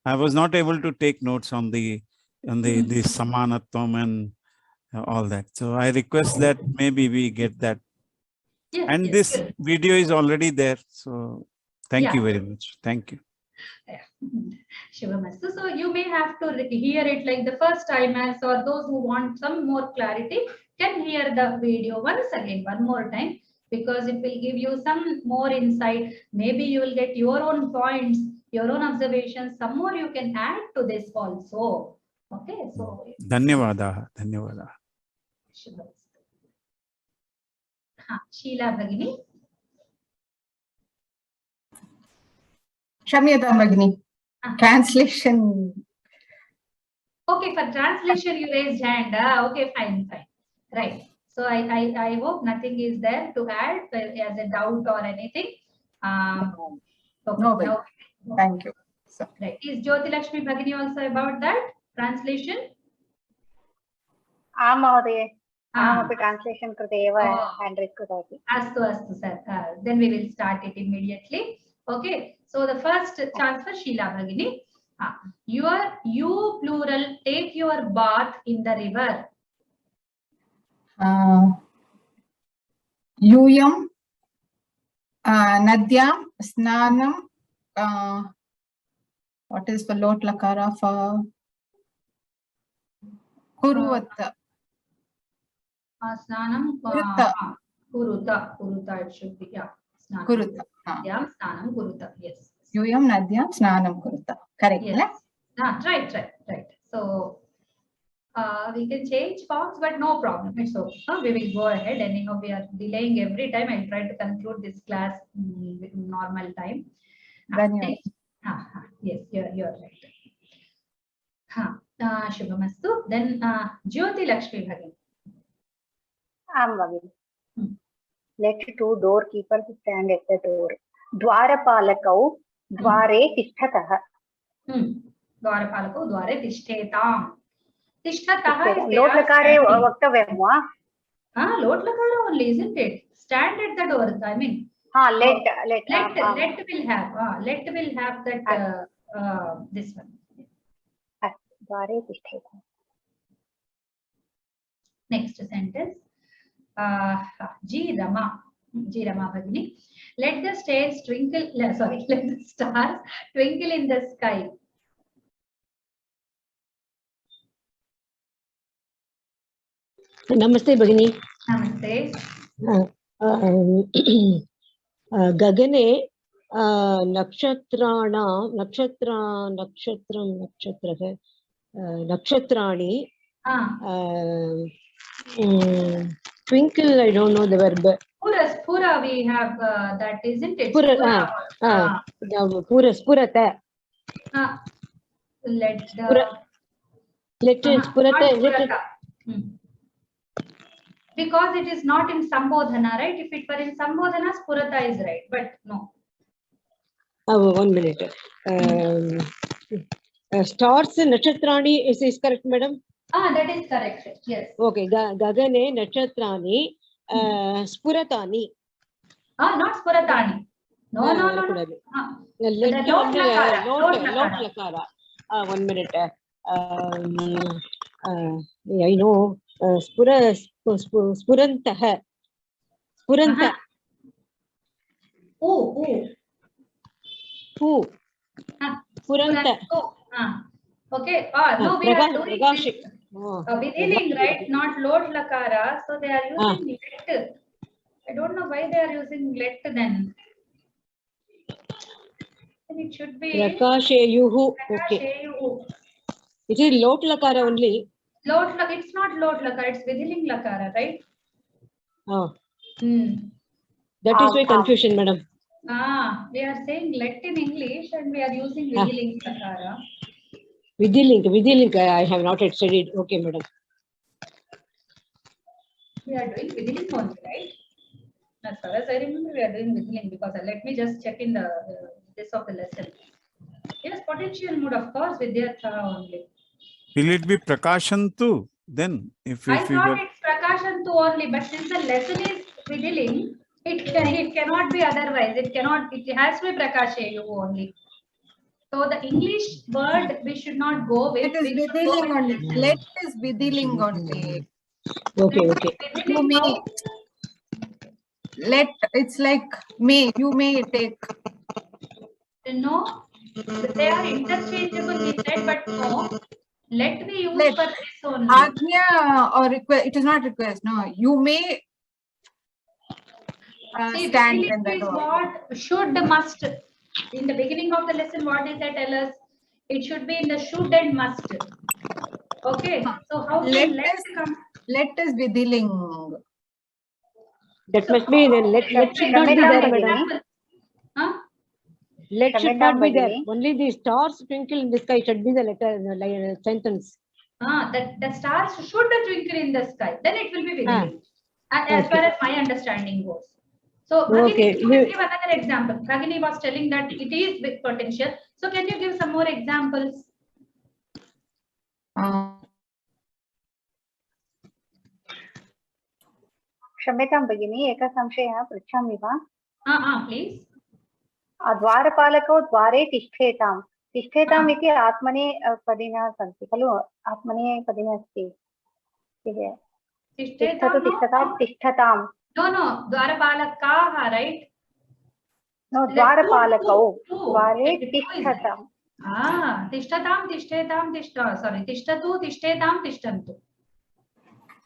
I was not able to take notes on the Samanatvam and all that. So I request that maybe we get that. Yes, and this video is already there. So thank you very much. Thank you. Shivamastu. So you may have to hear it like the first time, as or those who want some more clarity can hear the video once again, one more time, because it will give you some more insight. Maybe you will get your own points, your own observations. Some more you can add to this also. Okay. So Dhanyavada. Sheila Bhagini. Shamyata Bhagini. Translation. Okay, for translation you raised hand. Okay, fine. Right. So I hope nothing is there to add as a doubt or anything. Okay, no. Thank you. So, right. Is Jyoti Lakshmi Bhagini also about that translation? Ahapi translation krute eva handwritten krutati. Astu sir. Then we will start it immediately. Okay. So the first chance for Sheila Bhagini. You plural, take your bath in the river. Yuyam Nadyam Snanam. What is the lot lakara for Kurvat? Snanam Kuruta. Kuruta it should be. Yeah. Snanam. Kuruta. Nadyam snanam kuruta. Yes. Yuyam nadyam snanam kuruta. Correct. Yes. Right. So we can change forms, but no problem. It's okay. We will go ahead. Anyhow, we are delaying every time. I'll try to conclude this class with normal time. Next. Yes, you're right. Shubhamastu. Then Jyoti Lakshmi Bhagini. Am Bhagini. Let two doorkeepers stand at the door. Dwarapalakau dware tishtatah. Dwarapalakau dware tishthetam. Tishtatah is Lot lakare vaktavayam va? Lot lakara only, isn't it? Stand at the door. I mean. Let will have. Let will have that. This one. Dware tishthetam. Next sentence. G Rama Bhagini. Let the stars twinkle. Let the stars twinkle in the sky. Namaste Bhagini. Namaste. Gagane nakshatrani twinkle, I don't know the verb. Pura we have that, isn't it? Purata. Because it is not in Sambodhana, right? If it were in Sambodhana, Spurata is right, but no. 1 minute. Stars nakshatrani is correct, madam? That is correct. Yes. Okay. Gagane nakshatrani spuratani. Not Spuratani. No. Lot lakara. 1 minute. I know. Spurantah. Spuranta. Spuranta. Okay. No, we are doing vidhiling, right? Not lot lakara. So they are using let. I don't know why they are using let then. And it should be Prakasheyuhu. Okay. It is lot lakara only. It's not lot lakara. It's vidhiling lakara, right? That is why confusion, madam. We are saying let in English and we are using vidhiling lakara. Vidhiling, I have not yet studied. Okay, madam. We are doing vidhiling only, right? As far as I remember, we are doing vidhiling because let me just check in the this of the lesson. Yes, potential mood, of course, Vidyartha only. Will it be Prakashantu then? If I thought it's Prakashantu only, but since the lesson is vidhiling, it cannot be otherwise. It has to be Prakasheyu only. So the English word we should not go with. It is vidhiling only. Let is vidhiling only. Okay. You may. Let, it's like may. You may take. No, they are interchangeable, he said, but no. Let be used for this only. Ajna or request. It is not request. No, you may stand in the door. What should, must. In the beginning of the lesson, what did they tell us? It should be in the should and must. Okay. So how can let come? Let is vidhiling. That must be the let should not be there, madam. Let should not be there. Only the stars twinkle in the sky should be the letter sentence. That the stars should twinkle in the sky. Then it will be vidhiling. As far as my understanding goes. So Bhagini, you will give another example. Bhagini was telling that it is with potential. So can you give some more examples? Kshamyatam Bhagini, eka samshayah pruchhami va? Please. द्वारपालकौ द्वारे तिष्ठेताम्. तिष्ठेताम् इति आत्मने पदिनः सन्ति खलु? आत्मने पदिनः अस्ति. तिष्ठतु तिष्ठताम् तिष्ठताम्. No, द्वारपालकाः, right? No, द्वारपालकौ द्वारे तिष्ठताम्. तिष्ठताम् तिष्ठेताम् तिष्ठ. Sorry, तिष्ठतु तिष्ठेताम् तिष्ठन्तु.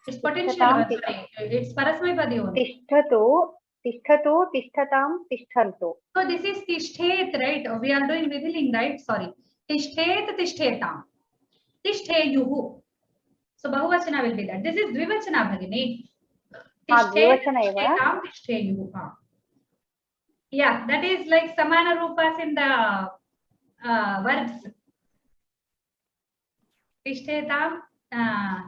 It's potential Tishtatam, one, sorry. It's Parasmaipadi only. tishtatu, tishtatu, tishtatam, tishtantu. So this is tishthet, right? We are doing Vidhiling, right? Sorry. Tishthet, tishthetam. Tishteyuhu. So Bahuvachana will be that. This is Dvivachana Bhagini. Dvivachana eva. Tishtthetam, tishteyuhu. Yeah, that is like Samana Rupas in the verbs. Tishtetam,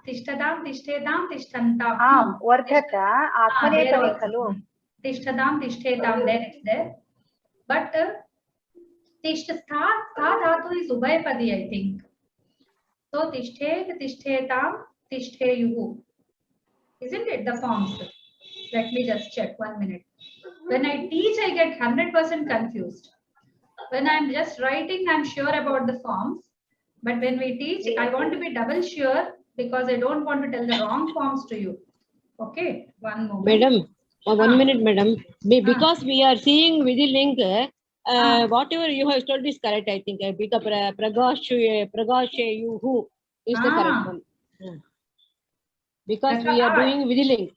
Tishtadam, Tishtetam, Tishtantam. Vardhata, Atmanepadi khalu. Tishtadam, Tishtetam, there it's there. But Tishtha dhatu is Ubhayapadi, I think. So Tishthet, Tishtetam, Tishteyuhu. Isn't it the forms? Let me just check 1 minute. When I teach, I get 100% confused. When I'm just writing, I'm sure about the forms. But when we teach, I want to be double sure because I don't want to tell the wrong forms to you. Okay, one moment. Madam, 1 minute, madam. Because we are seeing with the link, whatever you have told is correct, I think. Because Pragashyayuhu is the correct one. Because we are doing with the link.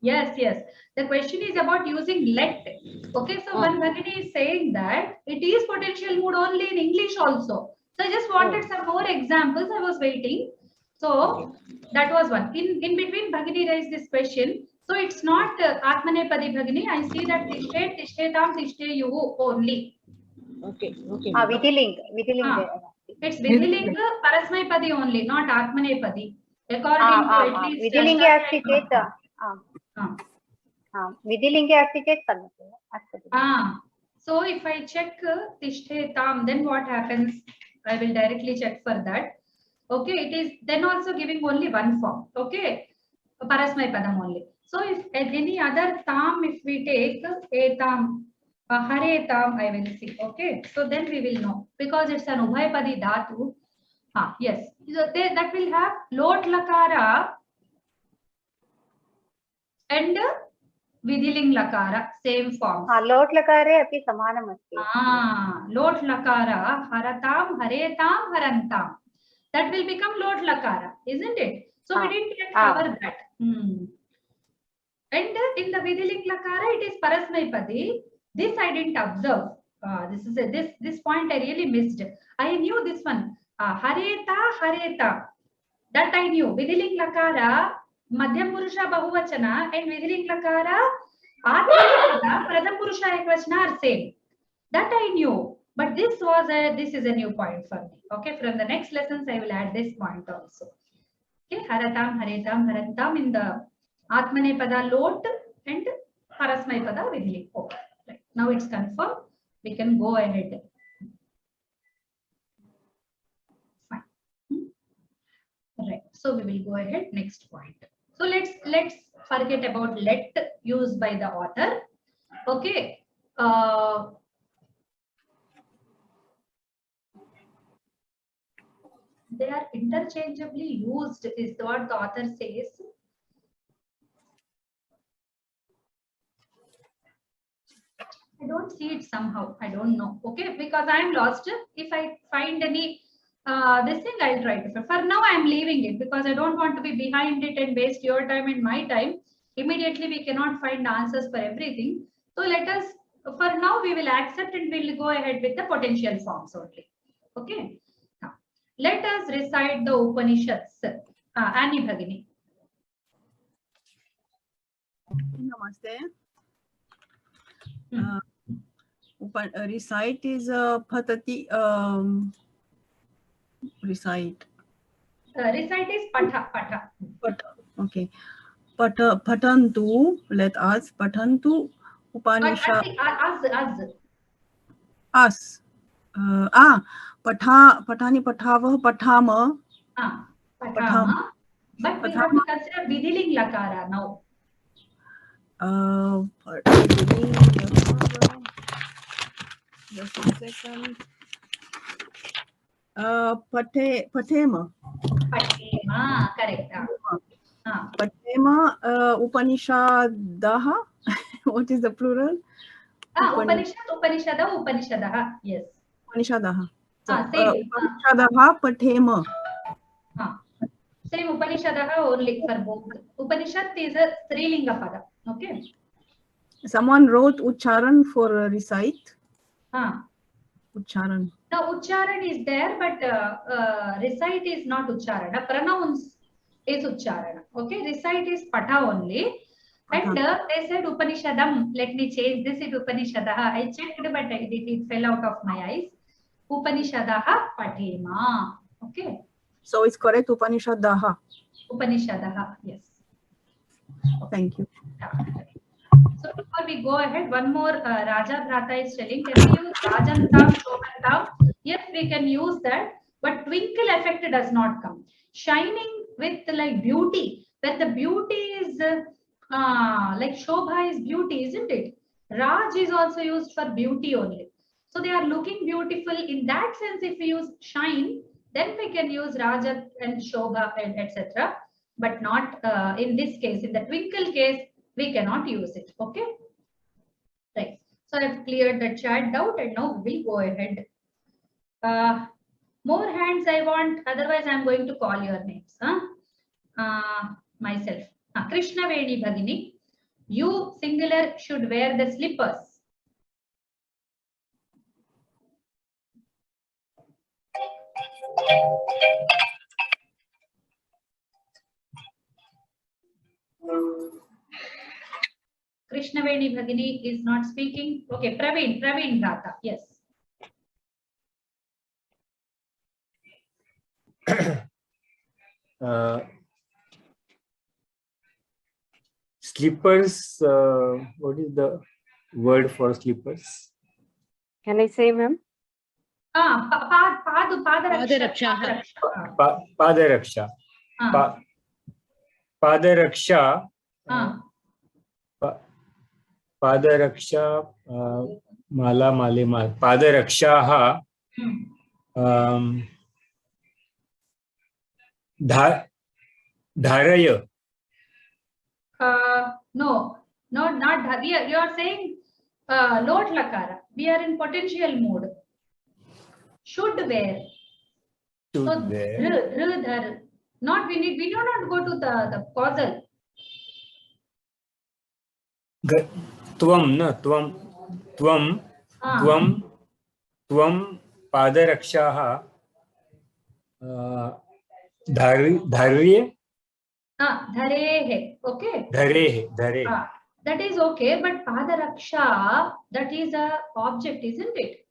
Yes, yes. The question is about using let. Okay, so one Bhagini is saying that it is potential mood only in English also. So I just wanted some more examples. I was waiting. So that was one. In between, Bhagini raised this question. So it's not Atmanepadi Bhagini. I see that Tishthet, Tishtetam, Tishteyuhu only. Okay, okay. Vidhiling. It's Vidhiling, Parasmaipadi only, not Atmanepadi. According to at least Vidhilinge asti chet. Vidhilinge asti chet kannate. So if I check Tishtetam, then what happens? I will directly check for that. Okay, it is then also giving only one form. Okay, Parasmaipadam only. So if any other tam, if we take etam, haretam, I will see. Okay, so then we will know because it's an Ubhayapadi dhatu. Yes, so that will have lot lakara and Vidhiling lakara, same form. Lot lakare api samanam asti. Lot lakara, haratam, haretam, harantam. That will become lot lakara, isn't it? So we didn't yet cover that. And in the Vidhiling lakara, it is Parasmaipadi. This I didn't observe. This point I really missed. I knew this one. Hareta, hareta. That I knew. Vidhiling lakara, Madhyam Purusha Bahuvachana and Vidhiling lakara, Atmanepadi, Pratham Purusha Ekvachana are same. That I knew. But this is a new point for me. Okay, from the next lessons I will add this point also. Okay, haratam, haretam, harantam in the Atmanepada lot and Parasmaipada Vidhiling. Okay, right. Now it's confirmed. We can go ahead. Fine. Right. So we will go ahead. Next point. So let's forget about let used by the author. Okay. They are interchangeably used is what the author says. I don't see it somehow. I don't know. Okay, because I am lost. If I find any this thing, I'll try to. For now, I am leaving it because I don't want to be behind it and waste your time and my time. Immediately, we cannot find answers for everything. So let us, for now, we will accept and we will go ahead with the potential forms only. Okay. Now, let us recite the Upanishads. Annie Bhagini. Namaste. Recite is patati. Recite. Recite is patha. Okay. Patantu. Let us patantu Upanishad. Us. Patani patava patama. Patama. But we have to consider Vidhiling lakara now. Just a second. Patema. Patema, correct. Patema Upanishadaha. What is the plural? Upanishadaha. Yes. Upanishadaha. Same. Upanishadaha Patema. Same Upanishadaha only for both. Upanishad is a Strilinga pada. Okay. Someone wrote Ucharan for recite. Ucharan. Now Ucharan is there, but recite is not Ucharana. Pronouns is Ucharana. Okay. Recite is Patha only. And they said Upanishadam. Let me change this. It Upanishadaha. I checked, but it fell out of my eyes. Upanishadaha Patema. Okay. So it's correct, Upanishadaha. Upanishadaha. Yes. Thank you. So before we go ahead, one more Raja Bhrata is telling, can we use Rajantam, Shobhantam? Yes, we can use that, but twinkle effect does not come. Shining with like beauty, where the beauty is like Shobha is beauty, isn't it? Raj is also used for beauty only. So they are looking beautiful. In that sense, if we use shine, then we can use Raja and Shobha and etc. But not in this case. In the twinkle case, we cannot use it. Okay. Right. So I've cleared the chat doubt, and now we will go ahead. More hands I want. Otherwise, I'm going to call your names. Myself. Krishna Veni Bhagini. You singular should wear the slippers. Krishna Veni Bhagini is not speaking. Okay, Praveen Bhrata. Yes. Slippers, what is the word for slippers? Can I say, ma'am? Padaraksha. Padaraksha. Padaraksha. Padaraksha. Mala male mal. Padarakshaha. Dharaya. No, not Dharya. You are saying Lot Lakara. We are in potential mode. Should wear. Should so, wear. Not we do not go to the causal. Tvam, na, tvam padarakshaha dharye. Dharehe. Okay. Dharehe. That is okay, but Padaraksha, that is a object, isn't it?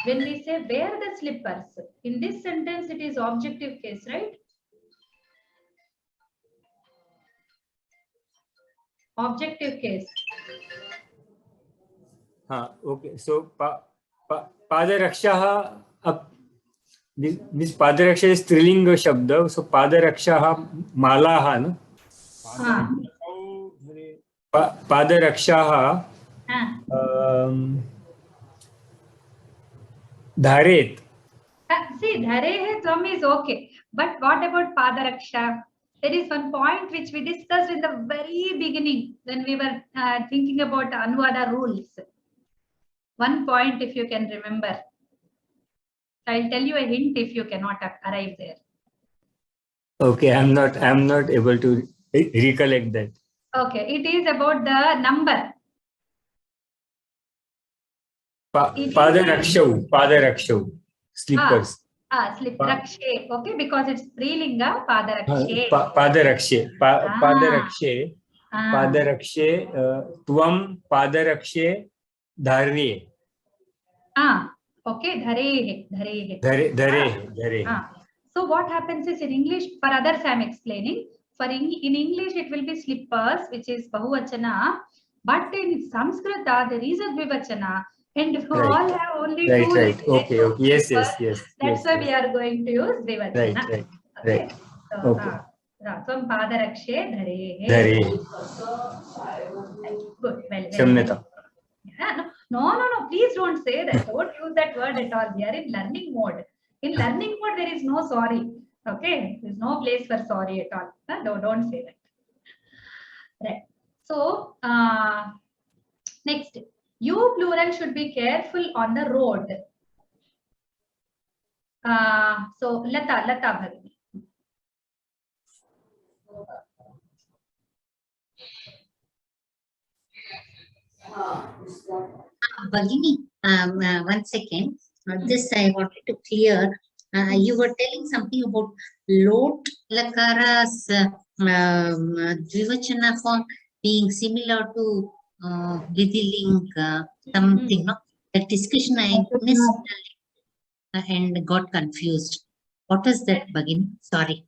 When we say wear the slippers, in this sentence it is objective case, right? Objective case. Okay. So Padarakshaha, this Padaraksha is Strilinga Shabda. So Padarakshaha Malaha, no? Padarakshaha Dharet. See, Dharehe Tvam is okay. But what about Padaraksha? There is one point which we discussed in the very beginning when we were thinking about Anuvada rules. One point, if you can remember. I'll tell you a hint if you cannot arrive there. Okay, I'm not able to recollect that. Okay, it is about the number. Padarakshav, slippers. Rakshe. Okay, because it's Strilinga, Padarakshe. Padarakshe, Tvam Padarakshe Dharye. Okay, Dharehe. So what happens is in English, for others I am explaining. In English it will be slippers, which is Bahuvachana. But in Sanskrita there is a Dvivachana. And we all have only two. Right. Okay. Yes. That's why we are going to use Dvivachana. Right. Okay. Tvam Padarakshe Dharehe. Good. Well. No, please don't say that. Don't use that word at all. We are in learning mode. In learning mode, there is no sorry. Okay, there is no place for sorry at all. No, don't say that. Right. So, next, you plural should be careful on the road. So, Lata Bhagini. Bhagini, 1 second. This I wanted to clear. You were telling something about lot lakara's dvivachana form being similar to Vidhiling something. No? That discussion I missed and got confused. What is that, Bhagini? Sorry.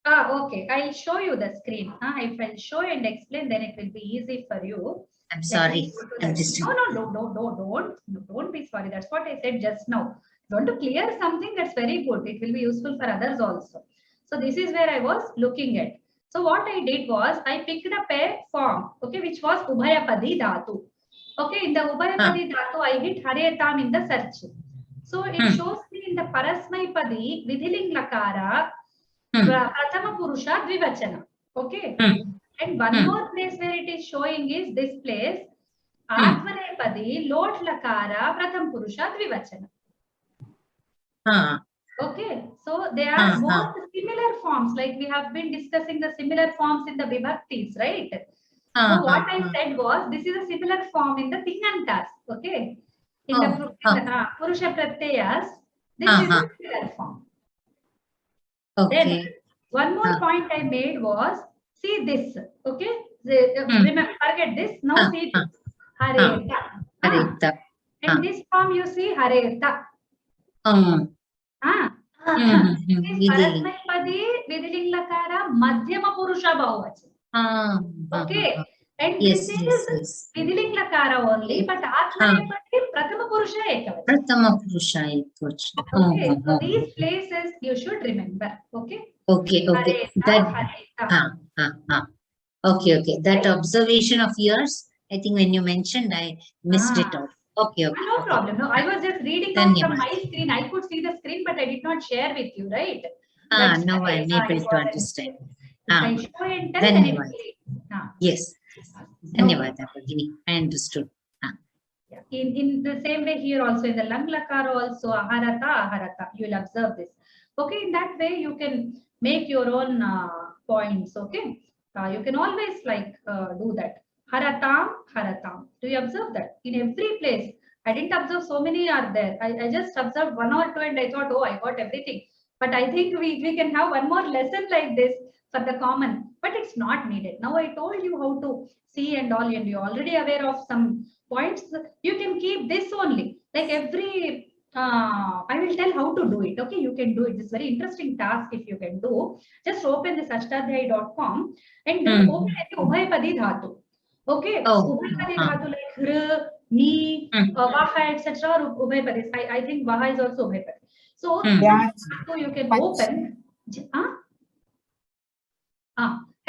Okay, I'll show you the screen. If I'll show and explain, then it will be easy for you. I'm sorry. I'm just Don't be sorry. That's what I said just now. You want to clear something, that's very good. It will be useful for others also. So this is where I was looking at. So what I did was I picked up a form, okay, which was Ubhayapadi Dhatu. Okay, in the Ubhayapadi Dhatu, I hit Haretam in the search. So it shows me in the Parasmaipadi, Vidhiling Lakara, Prathama Purusha Dvivachana. Okay. And one more place where it is showing is this place, Atmanepadi, Lot Lakara, Pratham Purusha Dvivachana. Okay. So they are both similar forms, like we have been discussing the similar forms in the Vibhaktis, right? So what I said was, this is a similar form in the Tingantas. Okay. In the Purusha Pratyayas, this is a similar form. Okay. Then one more point I made was, see this, okay? Remember, forget this. Now see this. Hareta. Hareta. And this form you see Hareta. This Parasmaipadi, Vidhiling Lakara, Madhyama Purusha Bahuvachana. Okay. And this is Vidhiling Lakara only, but Atmanepadi, Prathama Purusha Ekavachana. Prathama Purusha Ekavachana. Okay. So these places you should remember. Okay. Okay. Okay. That observation of yours, I think when you mentioned, I missed it out. Okay. No problem. No, I was just reading out from my screen. I could see the screen, but I did not share with you, right? Now I'm able to understand. I show and tell, then it will. Yes. Dhanyavada, Bhagini. I understood. In the same way here also, in the Lang Lakara also, Aharata, you will observe this. Okay, in that way you can make your own points, okay? You can always do that. Haratam. Do you observe that? In every place. I didn't observe so many are there. I just observed 1 or 2 and I thought, oh, I got everything. But I think we can have one more lesson like this for the common, but it's not needed. Now I told you how to see and all, and you're already aware of some points. You can keep this only. Like every, I will tell how to do it. Okay, you can do it. It's very interesting task if you can do. Just open this ashtadhyay.com and open the Ubhayapadi Dhatu. Okay, Ubhayapadi Dhatu like Hra, Ni, Vaha, etc. Ubhayapadi. I think Vaha is also Ubhayapadi. So you can open.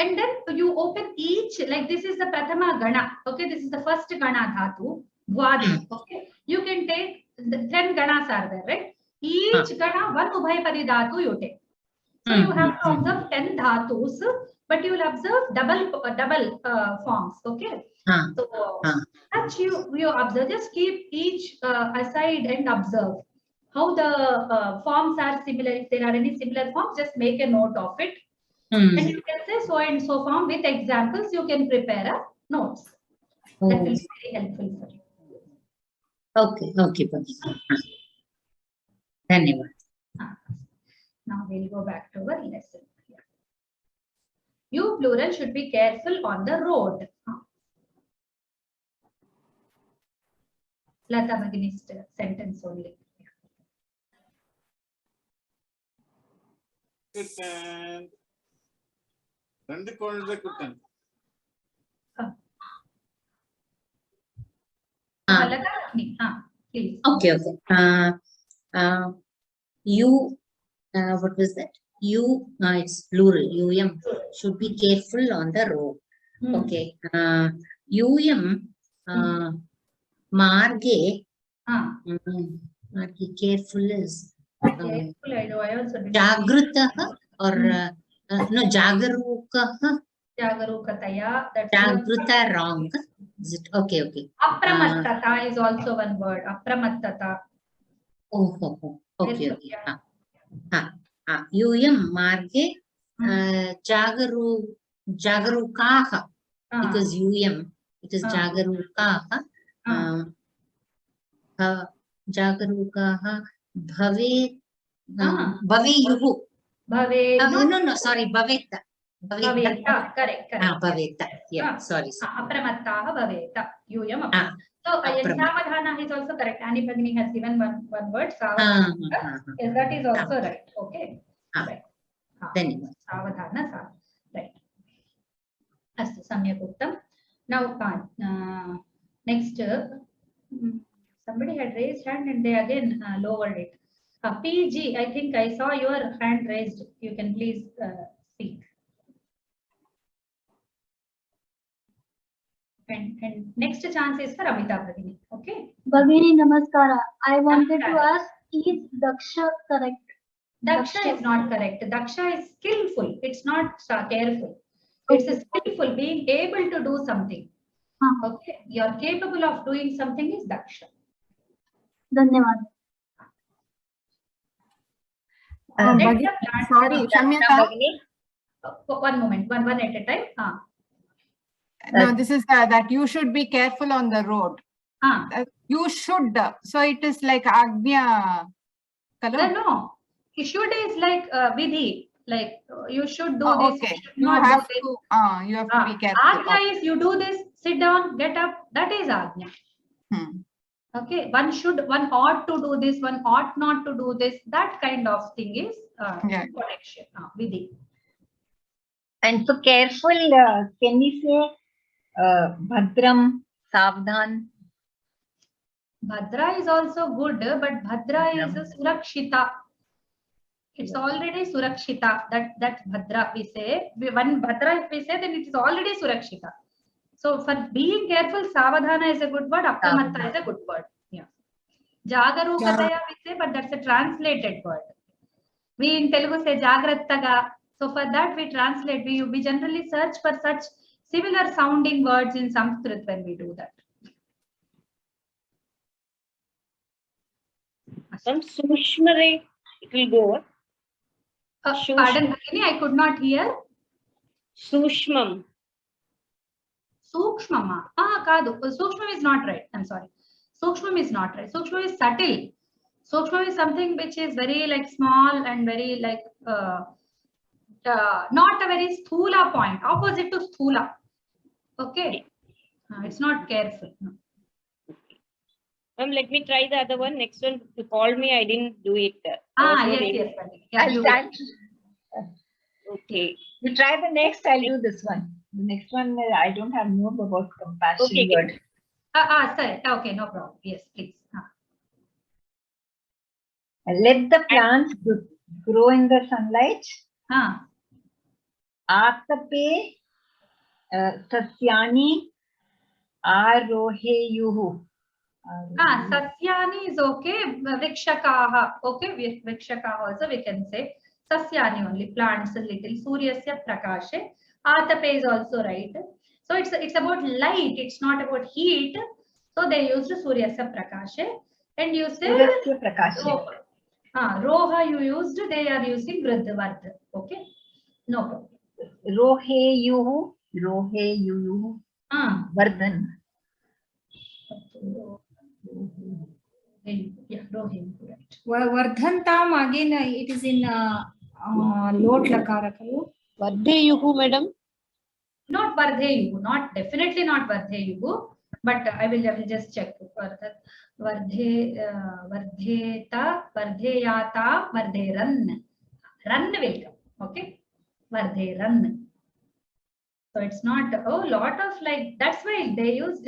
And then you open each, like this is the Prathama Gana. Okay, this is the first Gana Dhatu. Vadi. Okay, you can take the 10 Ganas are there, right? Each Gana, one Ubhayapadi Dhatu you take. So you have to observe 10 Dhatus, but you will observe double forms. Okay. So such you observe. Just keep each aside and observe how the forms are similar. If there are any similar forms, just make a note of it. And you can say so and so form with examples. You can prepare a notes. That will be very helpful for you. Okay. Dhanyavad. Now we'll go back to our lesson. You plural should be careful on the road. Lata Bhagini's sentence only. Please. Okay. You, what was that? You, it's plural. Should be careful on the road. Okay. Marge. Marge, careful is. Jagrutaha or no, Jagarukaha. Jagarukataya. Jagruta wrong. Is it okay? Apramattata is also one word. Apramattata. Okay. Yuyam marge Jagarukaha, because it is Jagarukaha. Jagarukaha bhave bhaveyuhu. No, sorry, bhaveta. Bhaveta, correct. Bhaveta. Yeah, sorry. Apramattaha bhaveta. Yuyam. So, Savadhana is also correct. Annie Bhagini has given one word, Savadhana. Yes, that is also right. Okay. Right. Then Savadhana, right. Astu, samyak uttam. Now, next, somebody had raised hand and they again lowered it. PG, I think I saw your hand raised. You can please speak. And next chance is for Amita Bhagini. Okay. Bhagini, namaskara. I wanted to ask, is Daksha correct? Daksha is not correct. Daksha is skillful. It's not careful. It's a skillful, being able to do something. Okay. You're capable of doing something is Daksha. Dhanyavad. Sorry, Shamyata. One moment, one at a time. No, this is that you should be careful on the road. You should. So it is like Agnya. No. Should is like Vidhi. Like you should do this. Okay. You have to be careful. Agnya is you do this, sit down, get up. That is Agnya. Okay. One ought to do this, one ought not to do this. That kind of thing is protection. Vidhi. And for careful, can we say Bhadram, Savdhan? Bhadra is also good, but Bhadra is a Surakshita. It's already Surakshita. That Bhadra we say. One Bhadra if we say, then it is already Surakshita. So for being careful, Savadhana is a good word, Apramatta is a good word. Yeah. Jagarukataya we say, but that's a translated word. We in Telugu say Jagrattaga. So for that we translate, we generally search for such similar sounding words in Sanskrit when we do that. Some Sushmare, it will go. Pardon, Bhagini, I could not hear. Sushmam. Sukshmama. Kadu. Sukshmam is not right. I'm sorry. Sukshmam is not right. Sukshmam is subtle. Sukshmam is something which is very like small and very like not a very sthula point. Opposite to sthula. Okay. It's not careful. No. Let me try the other one. Next one, you called me. I didn't do it. Yes. I'll start. Okay. You try the next. I'll do this one. The next one, I don't have more about compassion word. Sorry. Okay, no problem. Yes, please. Let the plants grow in the sunlight. Atape sasyani aroheyuhu. Sasyani is okay. Vikshakaha. Okay, Vikshakaha also we can say. Sasyani only, plants a little. Suryasya prakashe. Atape is also right. So it's about light. It's not about heat. So they used Suryasya prakashe. And you say Suryasya prakashe. Roha you used. They are using Vruddhavard. Okay. No problem. Roheyuhu. Vardhan. Yeah, Rohim, right. Vardhantam again it is in lot lakara. Vardheyuhu, madam. Not Vardheyuhu, definitely not Vardheyuhu, but I will just check for that. Vardheta, Vardheyata, Vardheran. Run will come. Okay. Vardheran. So it's not lot of like, that's why they used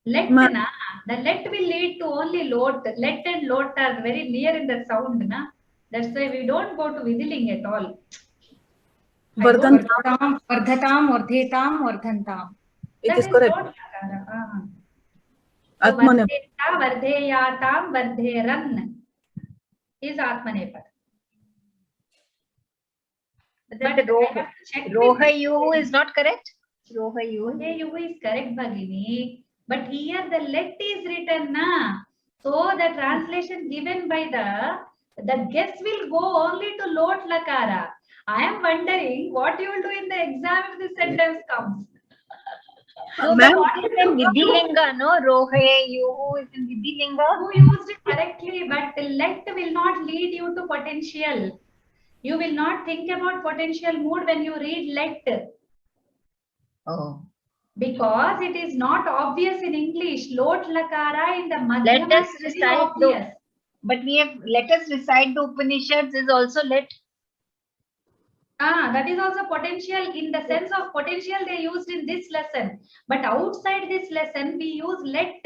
let. The let will lead to only lot. Let and lot are very near in the sound. That's why we don't go to Vidiling at all. Vardhatam, Vardhetam, Vardhantam. It is correct. So Vardheta, Vardheyatam, Vardheran is Atmanepad. But Rohayu is not correct? Rohayu is correct, Bhagini. But here the let is written. So the translation given by the The guess will go only to lot lakara. I am wondering what you will do in the exam if this sentence comes. No, but it is in Vidhilinga, no? Rohe, you is in Vidhilinga. You used it correctly, but let will not lead you to potential. You will not think about potential mood when you read let. Oh. Because it is not obvious in English. Lot lakara in the Madhyama Let us is very recite obvious. But we have let us recite the Upanishads is also let. That is also potential in the sense of potential they used in this lesson. But outside this lesson, we use let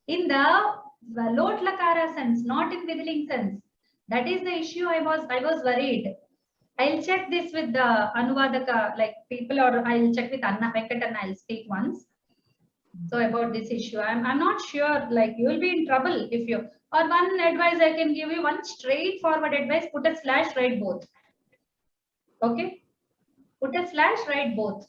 in the lot lakara sense, not in vidling sense. That is the issue I was worried. I'll check this with the Anuvadaka, like people, or I'll check with Anna Venkatanna, I'll speak once. So about this issue, I'm not sure, like you will be in trouble if you, or one advice I can give you, one straightforward advice, put a slash, write both. Okay? Put a slash, write both.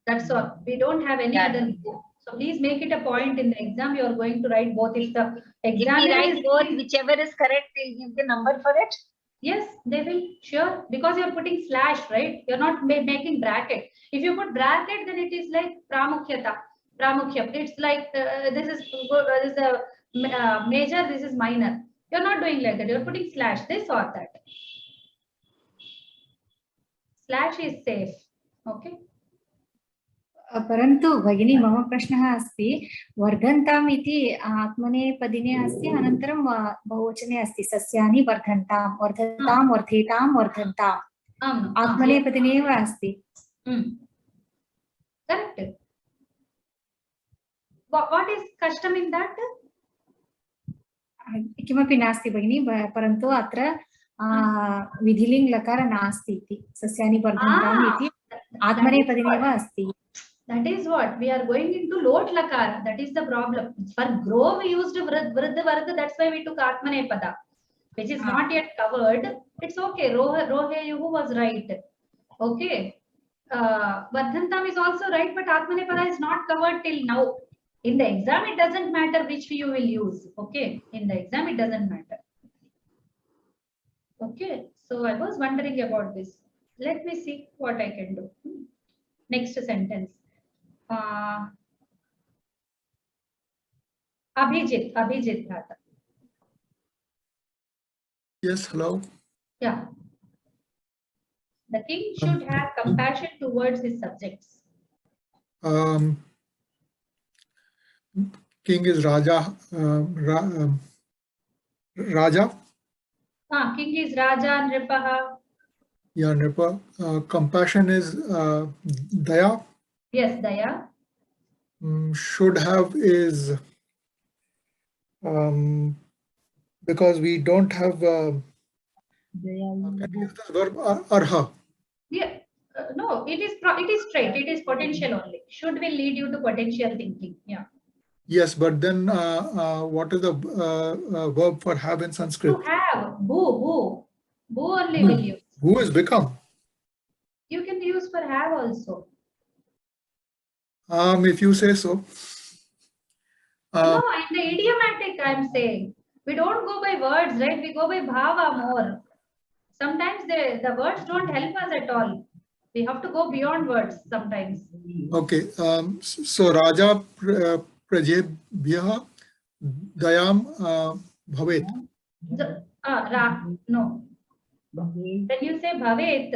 That's all. We don't have any other. So please make it a point in the exam, you are going to write both. If the exam If we write both, whichever is correct, they'll give the number for it. Yes, they will, sure, because you're putting slash, right? You're not making bracket. If you put bracket, then it is like pramukhyata. Pramukhya. It's like this is a major, this is minor. You're not doing like that. You're putting slash, this or that. Slash is safe. Okay. परन्तु भगिनी मम प्रश्नः अस्ति वर्धन्ताम् इति आत्मनेपदिने अस्ति अनन्तरं बहुवचने अस्ति सस्यानि वर्धन्ताम् वर्धन्तां वर्धेतां वर्धन्ताम् आत्मनेपदिने एव अस्ति correct what is custom in that किमपि नास्ति भगिनी परन्तु अत्र विधिलिङ् लकार नास्ति इति सस्यानि वर्धन्ताम् इति आत्मनेपदिने एव अस्ति. That is what we are going into lot lakara. That is the problem. For grow we used vridha vardha. That's why we took atmanepada, which is not yet covered. It's okay. Rohe yuhu was right. Okay. Vardhantam is also right, but atmanepada is not covered till now. In the exam, it doesn't matter which you will use. Okay. In the exam, it doesn't matter. Okay. So I was wondering about this. Let me see what I can do. Next sentence. Abhijit Bhata. Yes, hello. Yeah. The king should have compassion towards his subjects. King is Raja. Raja. King is Raja, Nripaha. Yeah, Nripa. Compassion is Daya. Yes, Daya. Should have is because we don't have can you use the verb arha? Yeah, no, it is straight. It is potential only. Should will lead you to potential thinking. Yeah. Yes, but then what is the verb for have in Sanskrit? To have, bhu only will use. Who is become? You can use for have also. If you say so. No, in the idiomatic, I'm saying. We don't go by words, right? We go by bhava more. Sometimes the words don't help us at all. We have to go beyond words sometimes. Okay. So Raja Prajebhya Dayam Bhavet. No. When you say bhavet,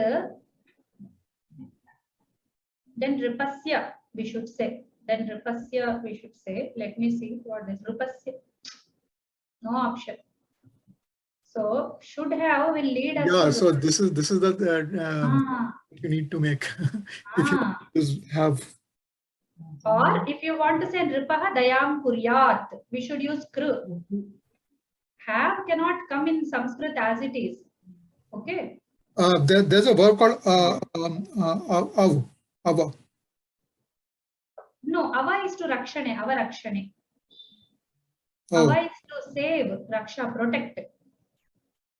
then ripasya we should say. Then ripasya we should say. Let me see what is ripasya. No option. So should have will lead us. Yeah. To So this is the you need to make if you use have. Or if you want to say nripaha dayam kuryat, we should use kr. Have cannot come in Sanskrit as it is. Okay. There's a verb called ava. No, ava is to rakshane, ava rakshane. Oh. Ava is to save, raksha, protect.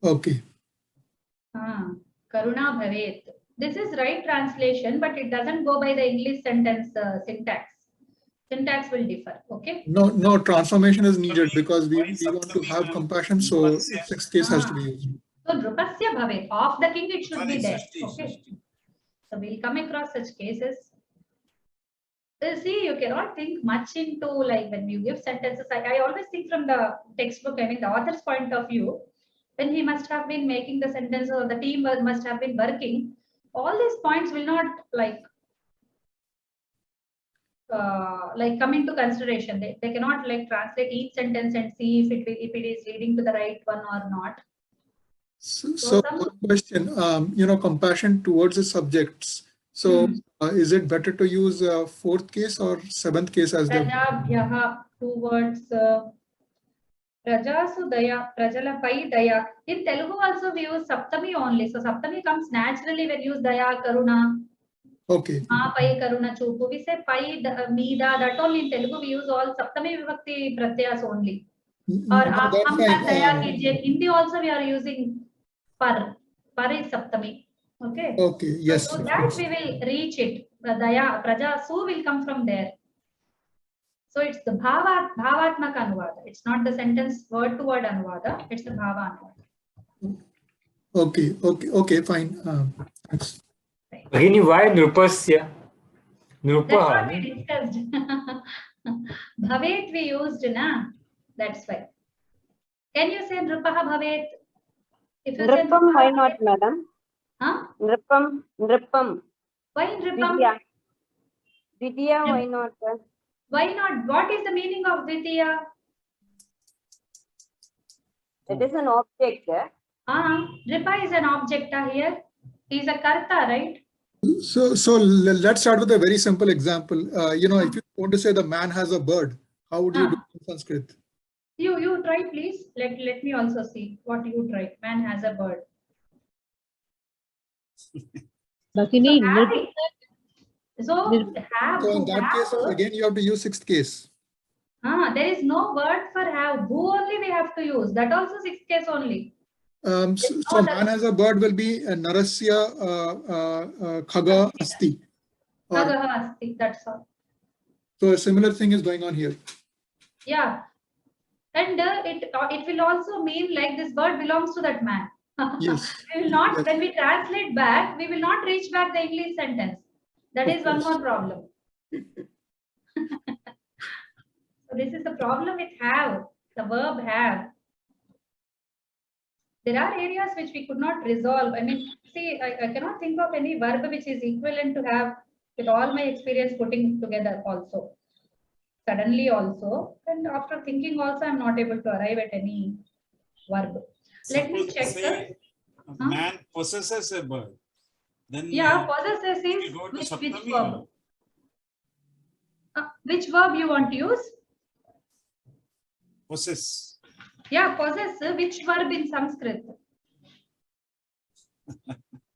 Okay. Karuna bhavet. This is right translation, but it doesn't go by the English sentence syntax. Syntax will differ. Okay. No transformation is needed because we want to have compassion. So sixth case has to be used. So Nrupasya bhavet, of the king it should be there. Okay. So we'll come across such cases. See, you cannot think much into like when you give sentences. I always think from the textbook, I mean the author's point of view, when he must have been making the sentence or the team must have been working, all these points will not like come into consideration. They cannot like translate each sentence and see if it is leading to the right one or not. So one question, compassion towards the subjects. So is it better to use fourth case or seventh case as the towards Prajasu Daya, Prajalapai Daya. In Telugu also we use Saptami only. So Saptami comes naturally when you use Daya, Karuna. Okay. Pai, Karuna, Chupu. We say Pai, Mida, that only in Telugu we use all Saptami Vibhakti Pratyas only. Or Daya Kijye. Hindi also we are using Par. Par is Saptami. Okay. Okay. Yes. So that we will reach it. Daya, Prajasu will come from there. So it's the bhavatmaka anuvada. It's not the sentence word to word anuvada. It's the bhava anuvada. Okay. Fine. Thanks. Bhagini, why Nrupasya? That's what we discussed. Bhavet we used, na? That's why. Can you say Nrupaha Bhavet? If you say Nrupam, why not, madam? Huh? Nrupam. Why Nrupam? Vidya, why not? Why not? What is the meaning of Vidya? It is an object. Nripa is an object here. He is a karta, right? So let's start with a very simple example. If you want to say the man has a bird, how would you do it in Sanskrit? You try, please. Let me also see what you try. Man has a bird. Bhagini, so in that case, again, you have to use sixth case. There is no word for have. Who only we have to use. That also sixth case only. So man has a bird will be Narasya Khaga Asti. Khaga Asti, that's all. So a similar thing is going on here. Yeah. And it will also mean like this bird belongs to that man. Yes. We will not, when we translate back, we will not reach back the English sentence. That is one more problem. So this is the problem with have, the verb have. There are areas which we could not resolve. I mean, see, I cannot think of any verb which is equivalent to have with all my experience putting together also. Suddenly also, and after thinking also, I'm not able to arrive at any verb. Let me check. Say, man possesses a bird. Then possesses is which verb? Which verb you want to use? Possess. Yeah, possess. Which verb in Sanskrit?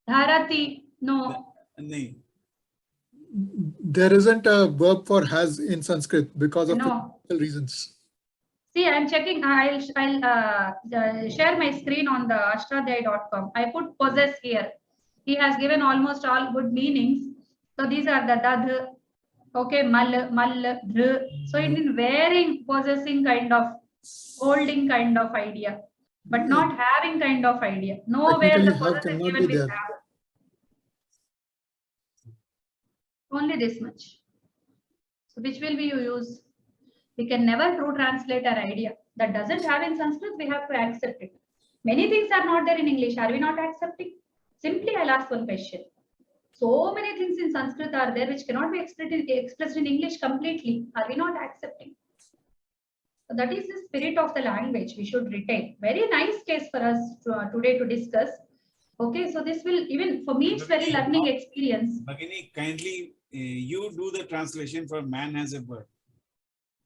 Dharati. No. There isn't a verb for has in Sanskrit because of reasons. See, I'm checking. I'll share my screen on the ashtadhyay.com. I put possess here. He has given almost all good meanings. So these are the dadh, okay, mal, dhr. So it means wearing, possessing kind of, holding kind of idea, but not having kind of idea. Nowhere the possess is given with have. Only this much. So which will we use? We can never true translate our idea. That doesn't have in Sanskrit, we have to accept it. Many things are not there in English. Are we not accepting? Simply I'll ask one question. So many things in Sanskrit are there which cannot be expressed in English completely. Are we not accepting? So that is the spirit of the language we should retain. Very nice case for us today to discuss. Okay, so this will, even for me, it's very learning experience. Bhagini, kindly you do the translation for man has a bird.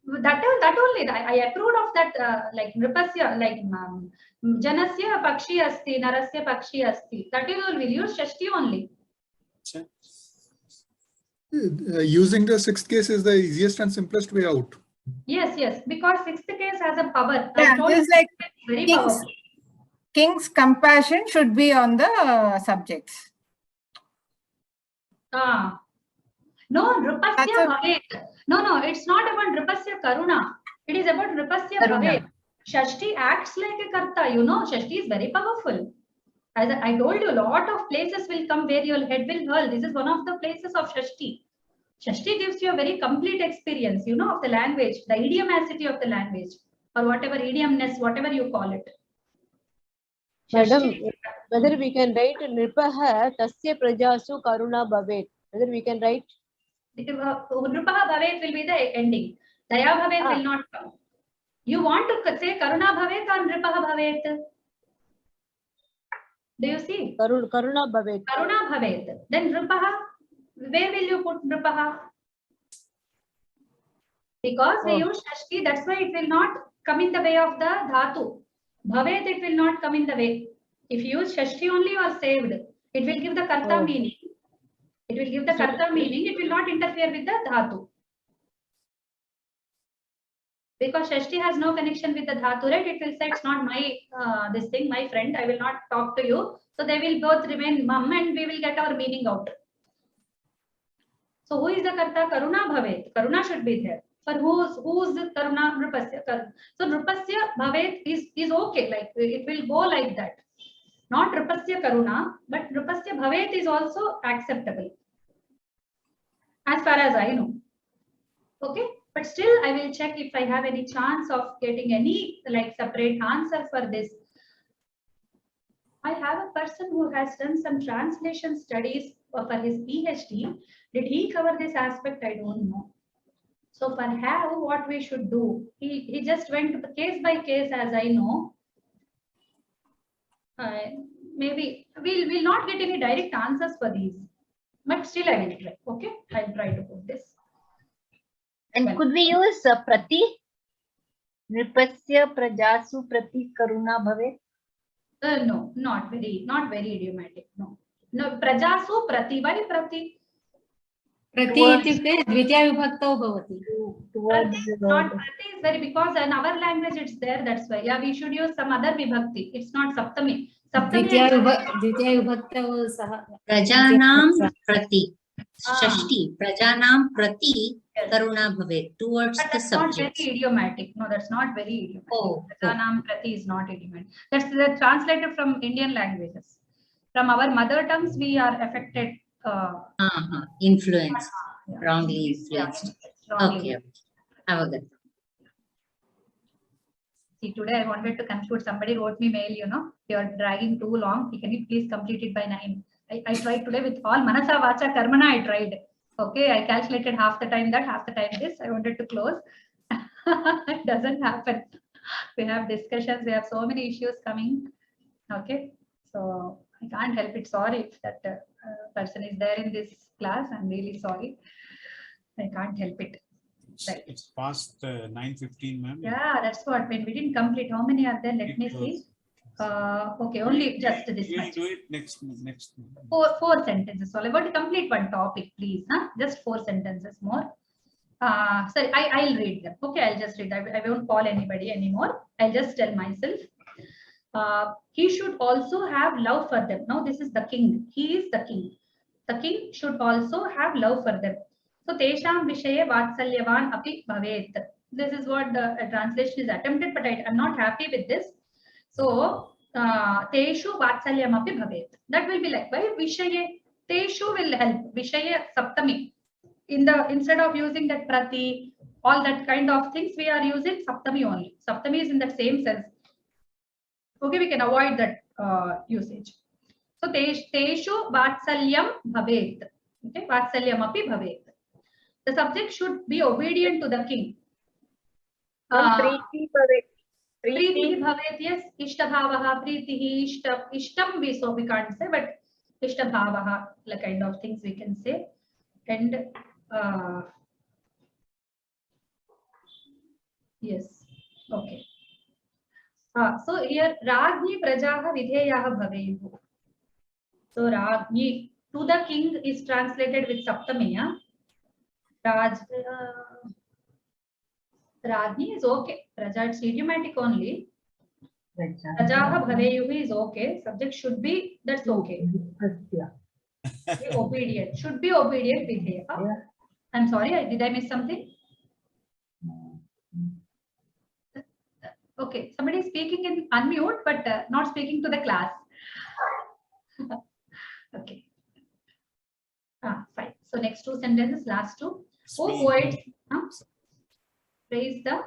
That only, I approved of that, like Nrupasya, like Janasya Pakshi Asti, Narasya Pakshi Asti. That is all, we'll use Shashti only. Using the sixth case is the easiest and simplest way out. Yes, because sixth case has a power. Yeah, just like very powerful. King's compassion should be on the subjects. No, Nrupasya Bhavet. No, it's not about Nrupasya Karuna. It is about Nrupasya Bhavet. Shashti acts like a Karta, you know. Shashti is very powerful. As I told you, a lot of places will come where your head will hurl. This is one of the places of Shashti. Shashti gives you a very complete experience, you know, of the language, the idiomaticity of the language, or whatever idiomness, whatever you call it. Madam, whether we can write Nripaha Tasya Prajasu Karuna Bhavet. Whether we can write? Nripaha Bhavet will be the ending. Daya Bhavet will not come. You want to say Karuna Bhavet or Nripaha Bhavet? Do you see? Karuna Bhavet. Karuna Bhavet. Then Nripaha, where will you put Nripaha? Because we use Shashti, that's why it will not come in the way of the Dhatu. Bhavet, it will not come in the way. If you use Shashti only, you are saved. It will give the Karta meaning. It will give the Karta meaning. It will not interfere with the Dhatu. Because Shashti has no connection with the Dhatu, right? It will say it's not my, this thing, my friend. I will not talk to you. So they will both remain mum and we will get our meaning out. So who is the Karta? Karuna Bhavet. Karuna should be there. For who's the Karuna? Nrupasya. So Nrupasya Bhavet is okay. Like it will go like that. Not Nrupasya Karuna, but Nrupasya Bhavet is also acceptable. As far as I know. Okay. But still, I will check if I have any chance of getting any like separate answer for this. I have a person who has done some translation studies for his PhD. Did he cover this aspect? I don't know. So for how, what we should do? He just went case by case, as I know. Maybe we'll not get any direct answers for these, but still I will try. Okay, I'll try to put this. And could we use Prati? Nripasya Prajasu Prati Karuna Bhavet? No, not very idiomatic. No. Prajasu Prati. Why Prati? Prati ityukte dvitiya vibhaktau bhavati. Prati is very, because in our language it's there, that's why. Yeah, we should use some other vibhakti. It's not Saptami. Dvitiya vibhaktau saha. Prajanam Prati. Shashti. Prajanam Prati Karuna Bhavet. Towards the subject. That's not very idiomatic. No, that's not very idiomatic. Oh. Prajanam Prati is not idiomatic. That's translated from Indian languages. From our mother tongues, we are affected. Influenced. Wrongly influenced. Okay. Have a good. See, today I wanted to conclude. Somebody wrote me mail, you know, you are dragging too long. Can you please complete it by 9? I tried today with all Manasa, Vacha, Karmana, I tried. Okay, I calculated half the time that, half the time this. I wanted to close. It doesn't happen. We have discussions. We have so many issues coming. Okay, so I can't help it. Sorry if that person is there in this class. I'm really sorry. I can't help it. Right. It's past 9:15, ma'am. Yeah, that's what. When we didn't complete, how many are there? Let me see. Okay, only just this much. We'll do it next. Four sentences. So I'm going to complete one topic, please. Huh? Just 4 sentences more. Sorry, I'll read them. Okay, I'll just read. I won't call anybody anymore. I'll just tell myself. He should also have love for them. Now this is the king. He is the king. The king should also have love for them. So tesham vishaye vatsalyavan api bhavet. This is what the translation is attempted, but I'm not happy with this. So teshu vatsalyam api bhavet. That will be like, why vishaye? Teshu will help. Vishaye saptami. Instead of using that prati, all that kind of things, we are using saptami only. Saptami is in the same sense. Okay, we can avoid that usage. So teshu vatsalyam bhavet. Okay, vatsalyam api bhavet. The subject should be obedient to the king. Preeti Bhavet. Preeti bhavet, yes. Ishtabhavaha, preetihi, ishtam we can't say, but ishtabhavaha, the kind of things we can say. And yes, okay. So here Rajni Prajaha Vidheyaha Bhaveyuhu. So Rajni, to the king, is translated with Saptamiya. Rajni is okay. Praja, it's idiomatic only. Prajaha Bhaveyuhu is okay. Subject should be, that's okay. Be obedient. Should be obedient Vidheyaha. I'm sorry, did I miss something? Okay, somebody is speaking in unmute, but not speaking to the class. Okay. Fine. So next two sentences, last two. Oh, poets, praise the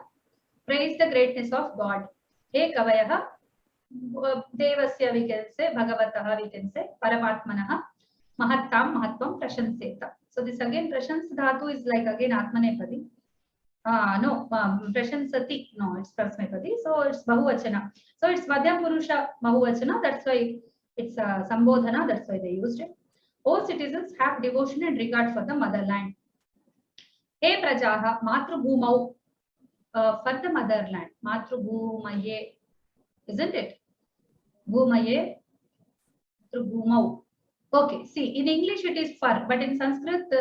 greatness of God. Hey Kavayah, Devasya we can say, Bhagavataha we can say, Paramatmanaha, Mahattam, Mahatvam, Prashanseta. So this again, Prashans dhatu is like again Atmanepadi. No, Prashansati, no, it's Prasmepadi. So it's Bahuvachana. So it's Madhyam Purusha Bahuvachana. That's why it's Sambodhana. That's why they used it. All citizens have devotion and regard for the motherland. Hey Prajaha, Matrubhumau, for the motherland. Matrubhumaye, isn't it? Bhumaye, Matrubhumau. Okay, see, in English it is for, but in Sanskrit,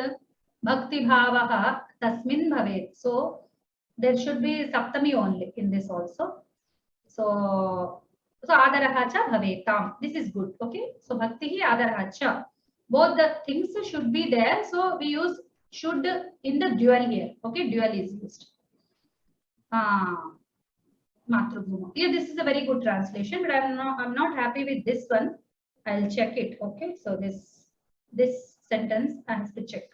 Bhakti Bhavaha Tasmin Bhavet. So there should be Saptami only in this also. So Adarahacha Bhavetam. This is good. Okay. So Bhakti Adarahacha. Both the things should be there. So we use should in the dual here. Okay. Dual is used. Matrubhuma. Yeah, this is a very good translation, but I'm not happy with this one. I'll check it. Okay. So this sentence I have to check.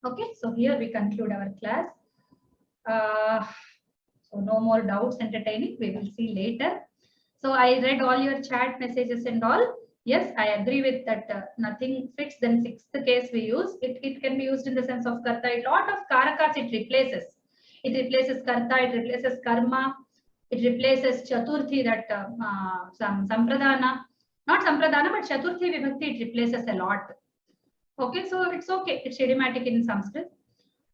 Okay. So here we conclude our class. So no more doubts entertaining. We will see later. So I read all your chat messages and all. Yes, I agree with that. Nothing fits. Then sixth case we use. It can be used in the sense of karta. A lot of karakas it replaces. It replaces karta. It replaces karma. It replaces chaturthi. That some sampradana, not sampradana, but chaturthi vibhakti. It replaces a lot. Okay, so it's okay. It's idiomatic in Sanskrit.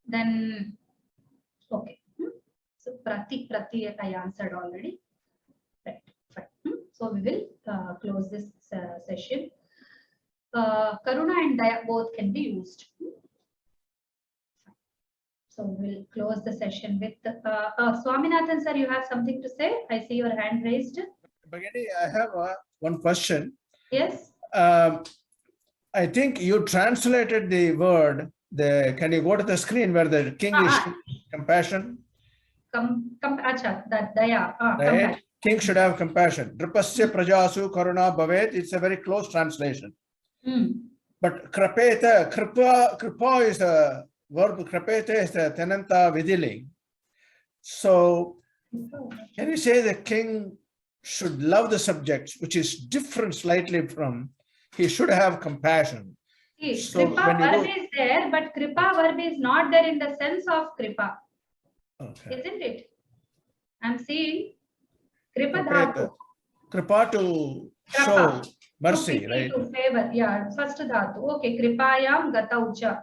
Then okay. So prati I answered already. Right. Fine. So we will close this session. Karuna and Daya both can be used. So we'll close the session with Swaminathan sir. You have something to say? I see your hand raised. Bhagini, I have one question. Yes. I think you translated the word. Can you go to the screen where the king is compassion? That Daya. Right? King should have compassion. Drupasya prajasu karuna bhavet. It's a very close translation. But krapeta, kripa is a verb. Krapeta is the tenanta vidiling. So can you say the king should love the subjects, which is different slightly from he should have compassion? So Kripa verb is there, but Kripa verb is not there in the sense of Kripa. Okay. Isn't it? I'm seeing Kripa dhatu. Kripa to show mercy, right? To favor. Yeah, first dhatu. Okay, Kripayam gata ucha.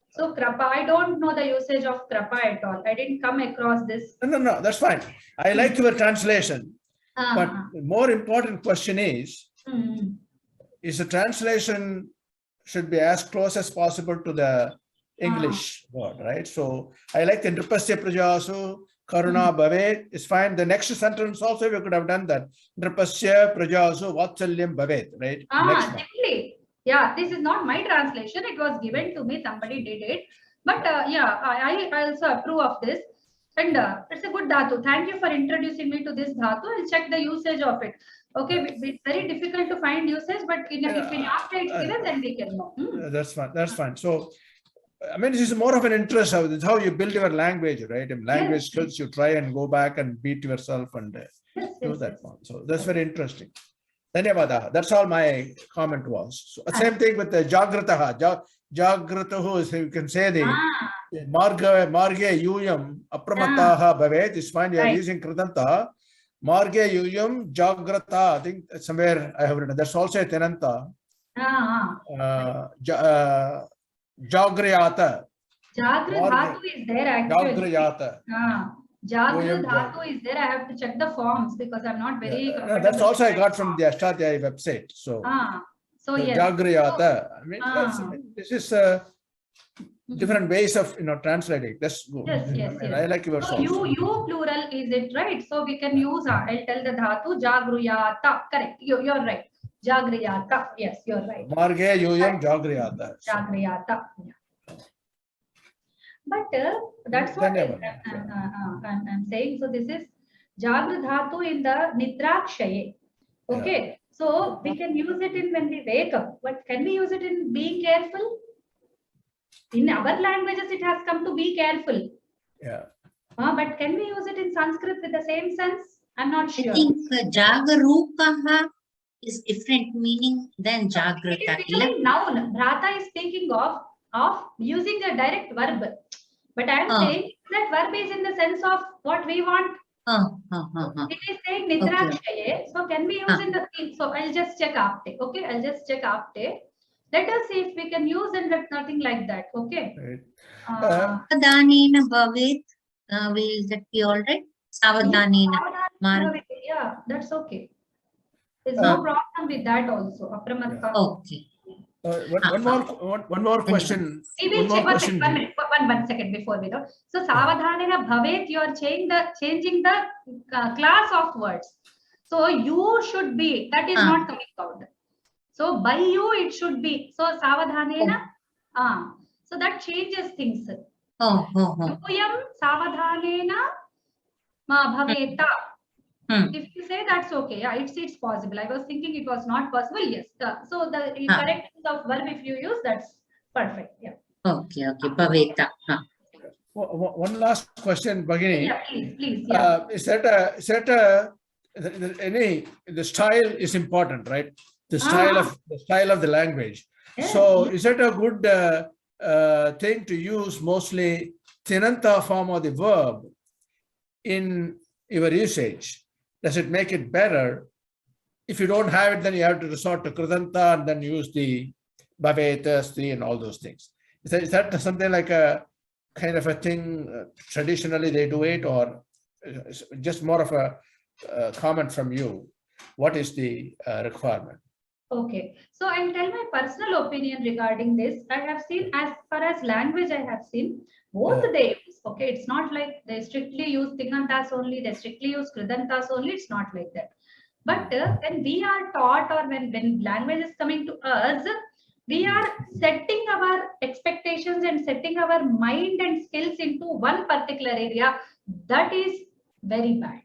So Krapa, I don't know the usage of Krapa at all. I didn't come across this. No, that's fine. I like your translation. But the more important question is the translation should be as close as possible to the English word, right? So I like the Nripasya prajasu karuna bhavet. It's fine. The next sentence also we could have done that. Nripasya prajasu vatsalyam bhavet, right? Definitely. Yeah, this is not my translation. It was given to me. Somebody did it. But yeah, I also approve of this. And it's a good dhatu. Thank you for introducing me to this dhatu. I'll check the usage of it. Okay, it's very difficult to find usage, but if after it's given, then we can know. That's fine. That's fine. So, I mean, this is more of an interest. It's how you build your language, right? In language skills, you try and go back and beat yourself and do that one. So that's very interesting. Dhanyavada. That's all my comment was. So, same thing with the Jagrataha. Jagratahu is, you can say the Marge Yuyam Apramataha Bhavet is fine. You are using Kridanta. Marge Yuyam Jagrata. I think somewhere I have written. That's also a Tenanta. Jagriyata. Jagra dhatu is there actually. Jagriyata. Jagra dhatu is there. I have to check the forms because I'm not very. That's also I got from the Ashtadhyayi website. So, yes. Jagriyata. I mean, this is different ways of translating. That's good. Yes. I like your so you plural is it right? So we can use. I'll tell the dhatu Jagriyata. Correct. You're right. Jagriyata. Yes, you're right. Marge Yuyam Jagriyata. Jagriyata. But that's what I'm saying. So this is Jagra Dhatu in the Nidrakshaye. Okay. Yeah. So we can use it in when we wake up. But can we use it in being careful? In our languages, it has come to be careful. Yeah. But can we use it in Sanskrit with the same sense? I'm not sure. I think Jagarupaha is different meaning than Jagrata. It is becoming noun. Bhrata is speaking of using a direct verb. But I am saying that verb is in the sense of what we want. It is saying Nidrakshaye. So can we use in the so I'll just check apte. Okay, I'll just check apte. Let us see if we can use and nothing like that. Okay. Savadhanena bhavet. Will that be all right? Savadhanena. Yeah, that's okay. There's no problem with that also. Okay. One more question. One second before we go. So Savadhanena bhavet, you are changing the class of words. So you should be, that is not coming out. So by you it should be. So Savadhanena, so that changes things. Yuyam Savadhanena bhaveta. If you say that's okay, yeah, it's possible. I was thinking it was not possible. Yes. So the correct use of verb, if you use, that's perfect. Yeah. Okay. Bhaveta. One last question, Bhagini. Yeah, please. Yeah. Is that the style is important, right? The style of the language. Yeah. So is that a good thing to use mostly Tinanta form of the verb in your usage? Does it make it better? If you don't have it, then you have to resort to Kridanta and then use the Bhavetasti and all those things. Is that something like a kind of a thing traditionally they do it, or just more of a comment from you? What is the requirement? Okay, so I'll tell my personal opinion regarding this. I have seen, as far as language, I have seen both they use. Okay, it's not like they strictly use Tingantas only, they strictly use Kridantas only. It's not like that. But when we are taught, or when language is coming to us, we are setting our expectations and setting our mind and skills into one particular area. That is very bad.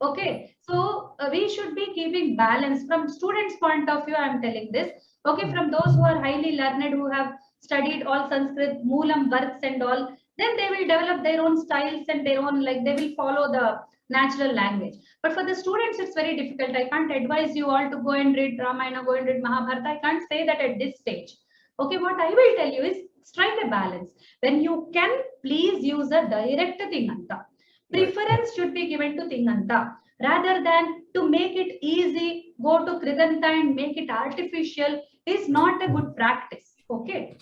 Okay, so we should be keeping balance. From students' point of view, I am telling this. Okay, from those who are highly learned, who have studied all Sanskrit, Moolam works and all, then they will develop their own styles and their own, like they will follow the natural language. But for the students, it's very difficult. I can't advise you all to go and read Ramayana, go and read Mahabharata. I can't say that at this stage. Okay, what I will tell you is strike a balance. When you can, please use a direct Tinganta. Preference should be given to Tinganta rather than to make it easy, go to Kridanta and make it artificial is not a good practice. Okay.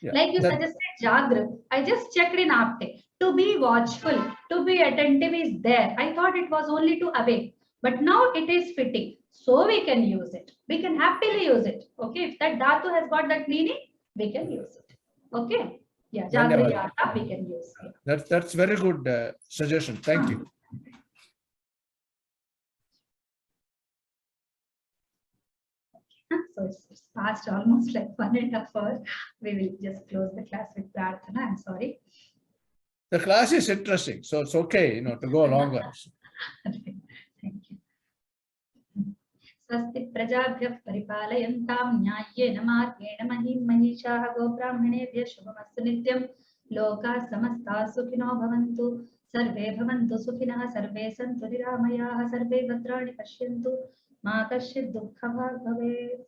Yeah. Like you suggested, Jagra. I just checked in Apte. To be watchful, to be attentive is there. I thought it was only to awake, but now it is fitting. So we can use it. We can happily use it. Okay. If that Dhatu has got that meaning, we can use it. Okay. Yeah, Jagra Yata we can use. That's very good suggestion. Thank you. So it's past almost like 1.5 hours. We will just close the class with Prarthana. I'm sorry. The class is interesting, so it's okay, to go longer. Thank you. Swasti prajabhyah paripalayantam nyayena margena mahim mahishaha gobrahmanebhyah shubhamastu nityam loka samasta sukhino bhavantu sarve bhavantu sukhinah sarve santu niramayaha sarve bhadrani pashyantu ma kaschid dukkha bhag bhavet.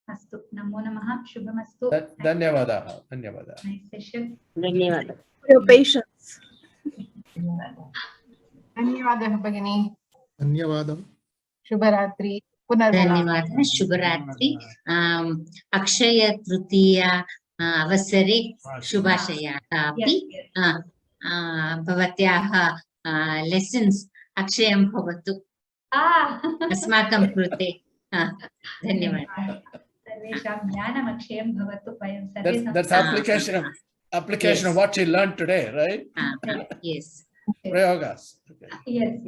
Astu, namo namaha, shubhamastu. Dhanyavadaha. Nice session. Dhanyavada. For your patience. Dhanyavada, Bhagini. Dhanyavada. Shubharatri. Dhanyavada. Shubharatri. Akshaya Trutiya avasare shubhashaya api. Bhavatyaha lessons akshayam bhavatu. Asmakam krute. Dhanyavada. That's application of what you learned today, right? Yes. Prayogas. Yes.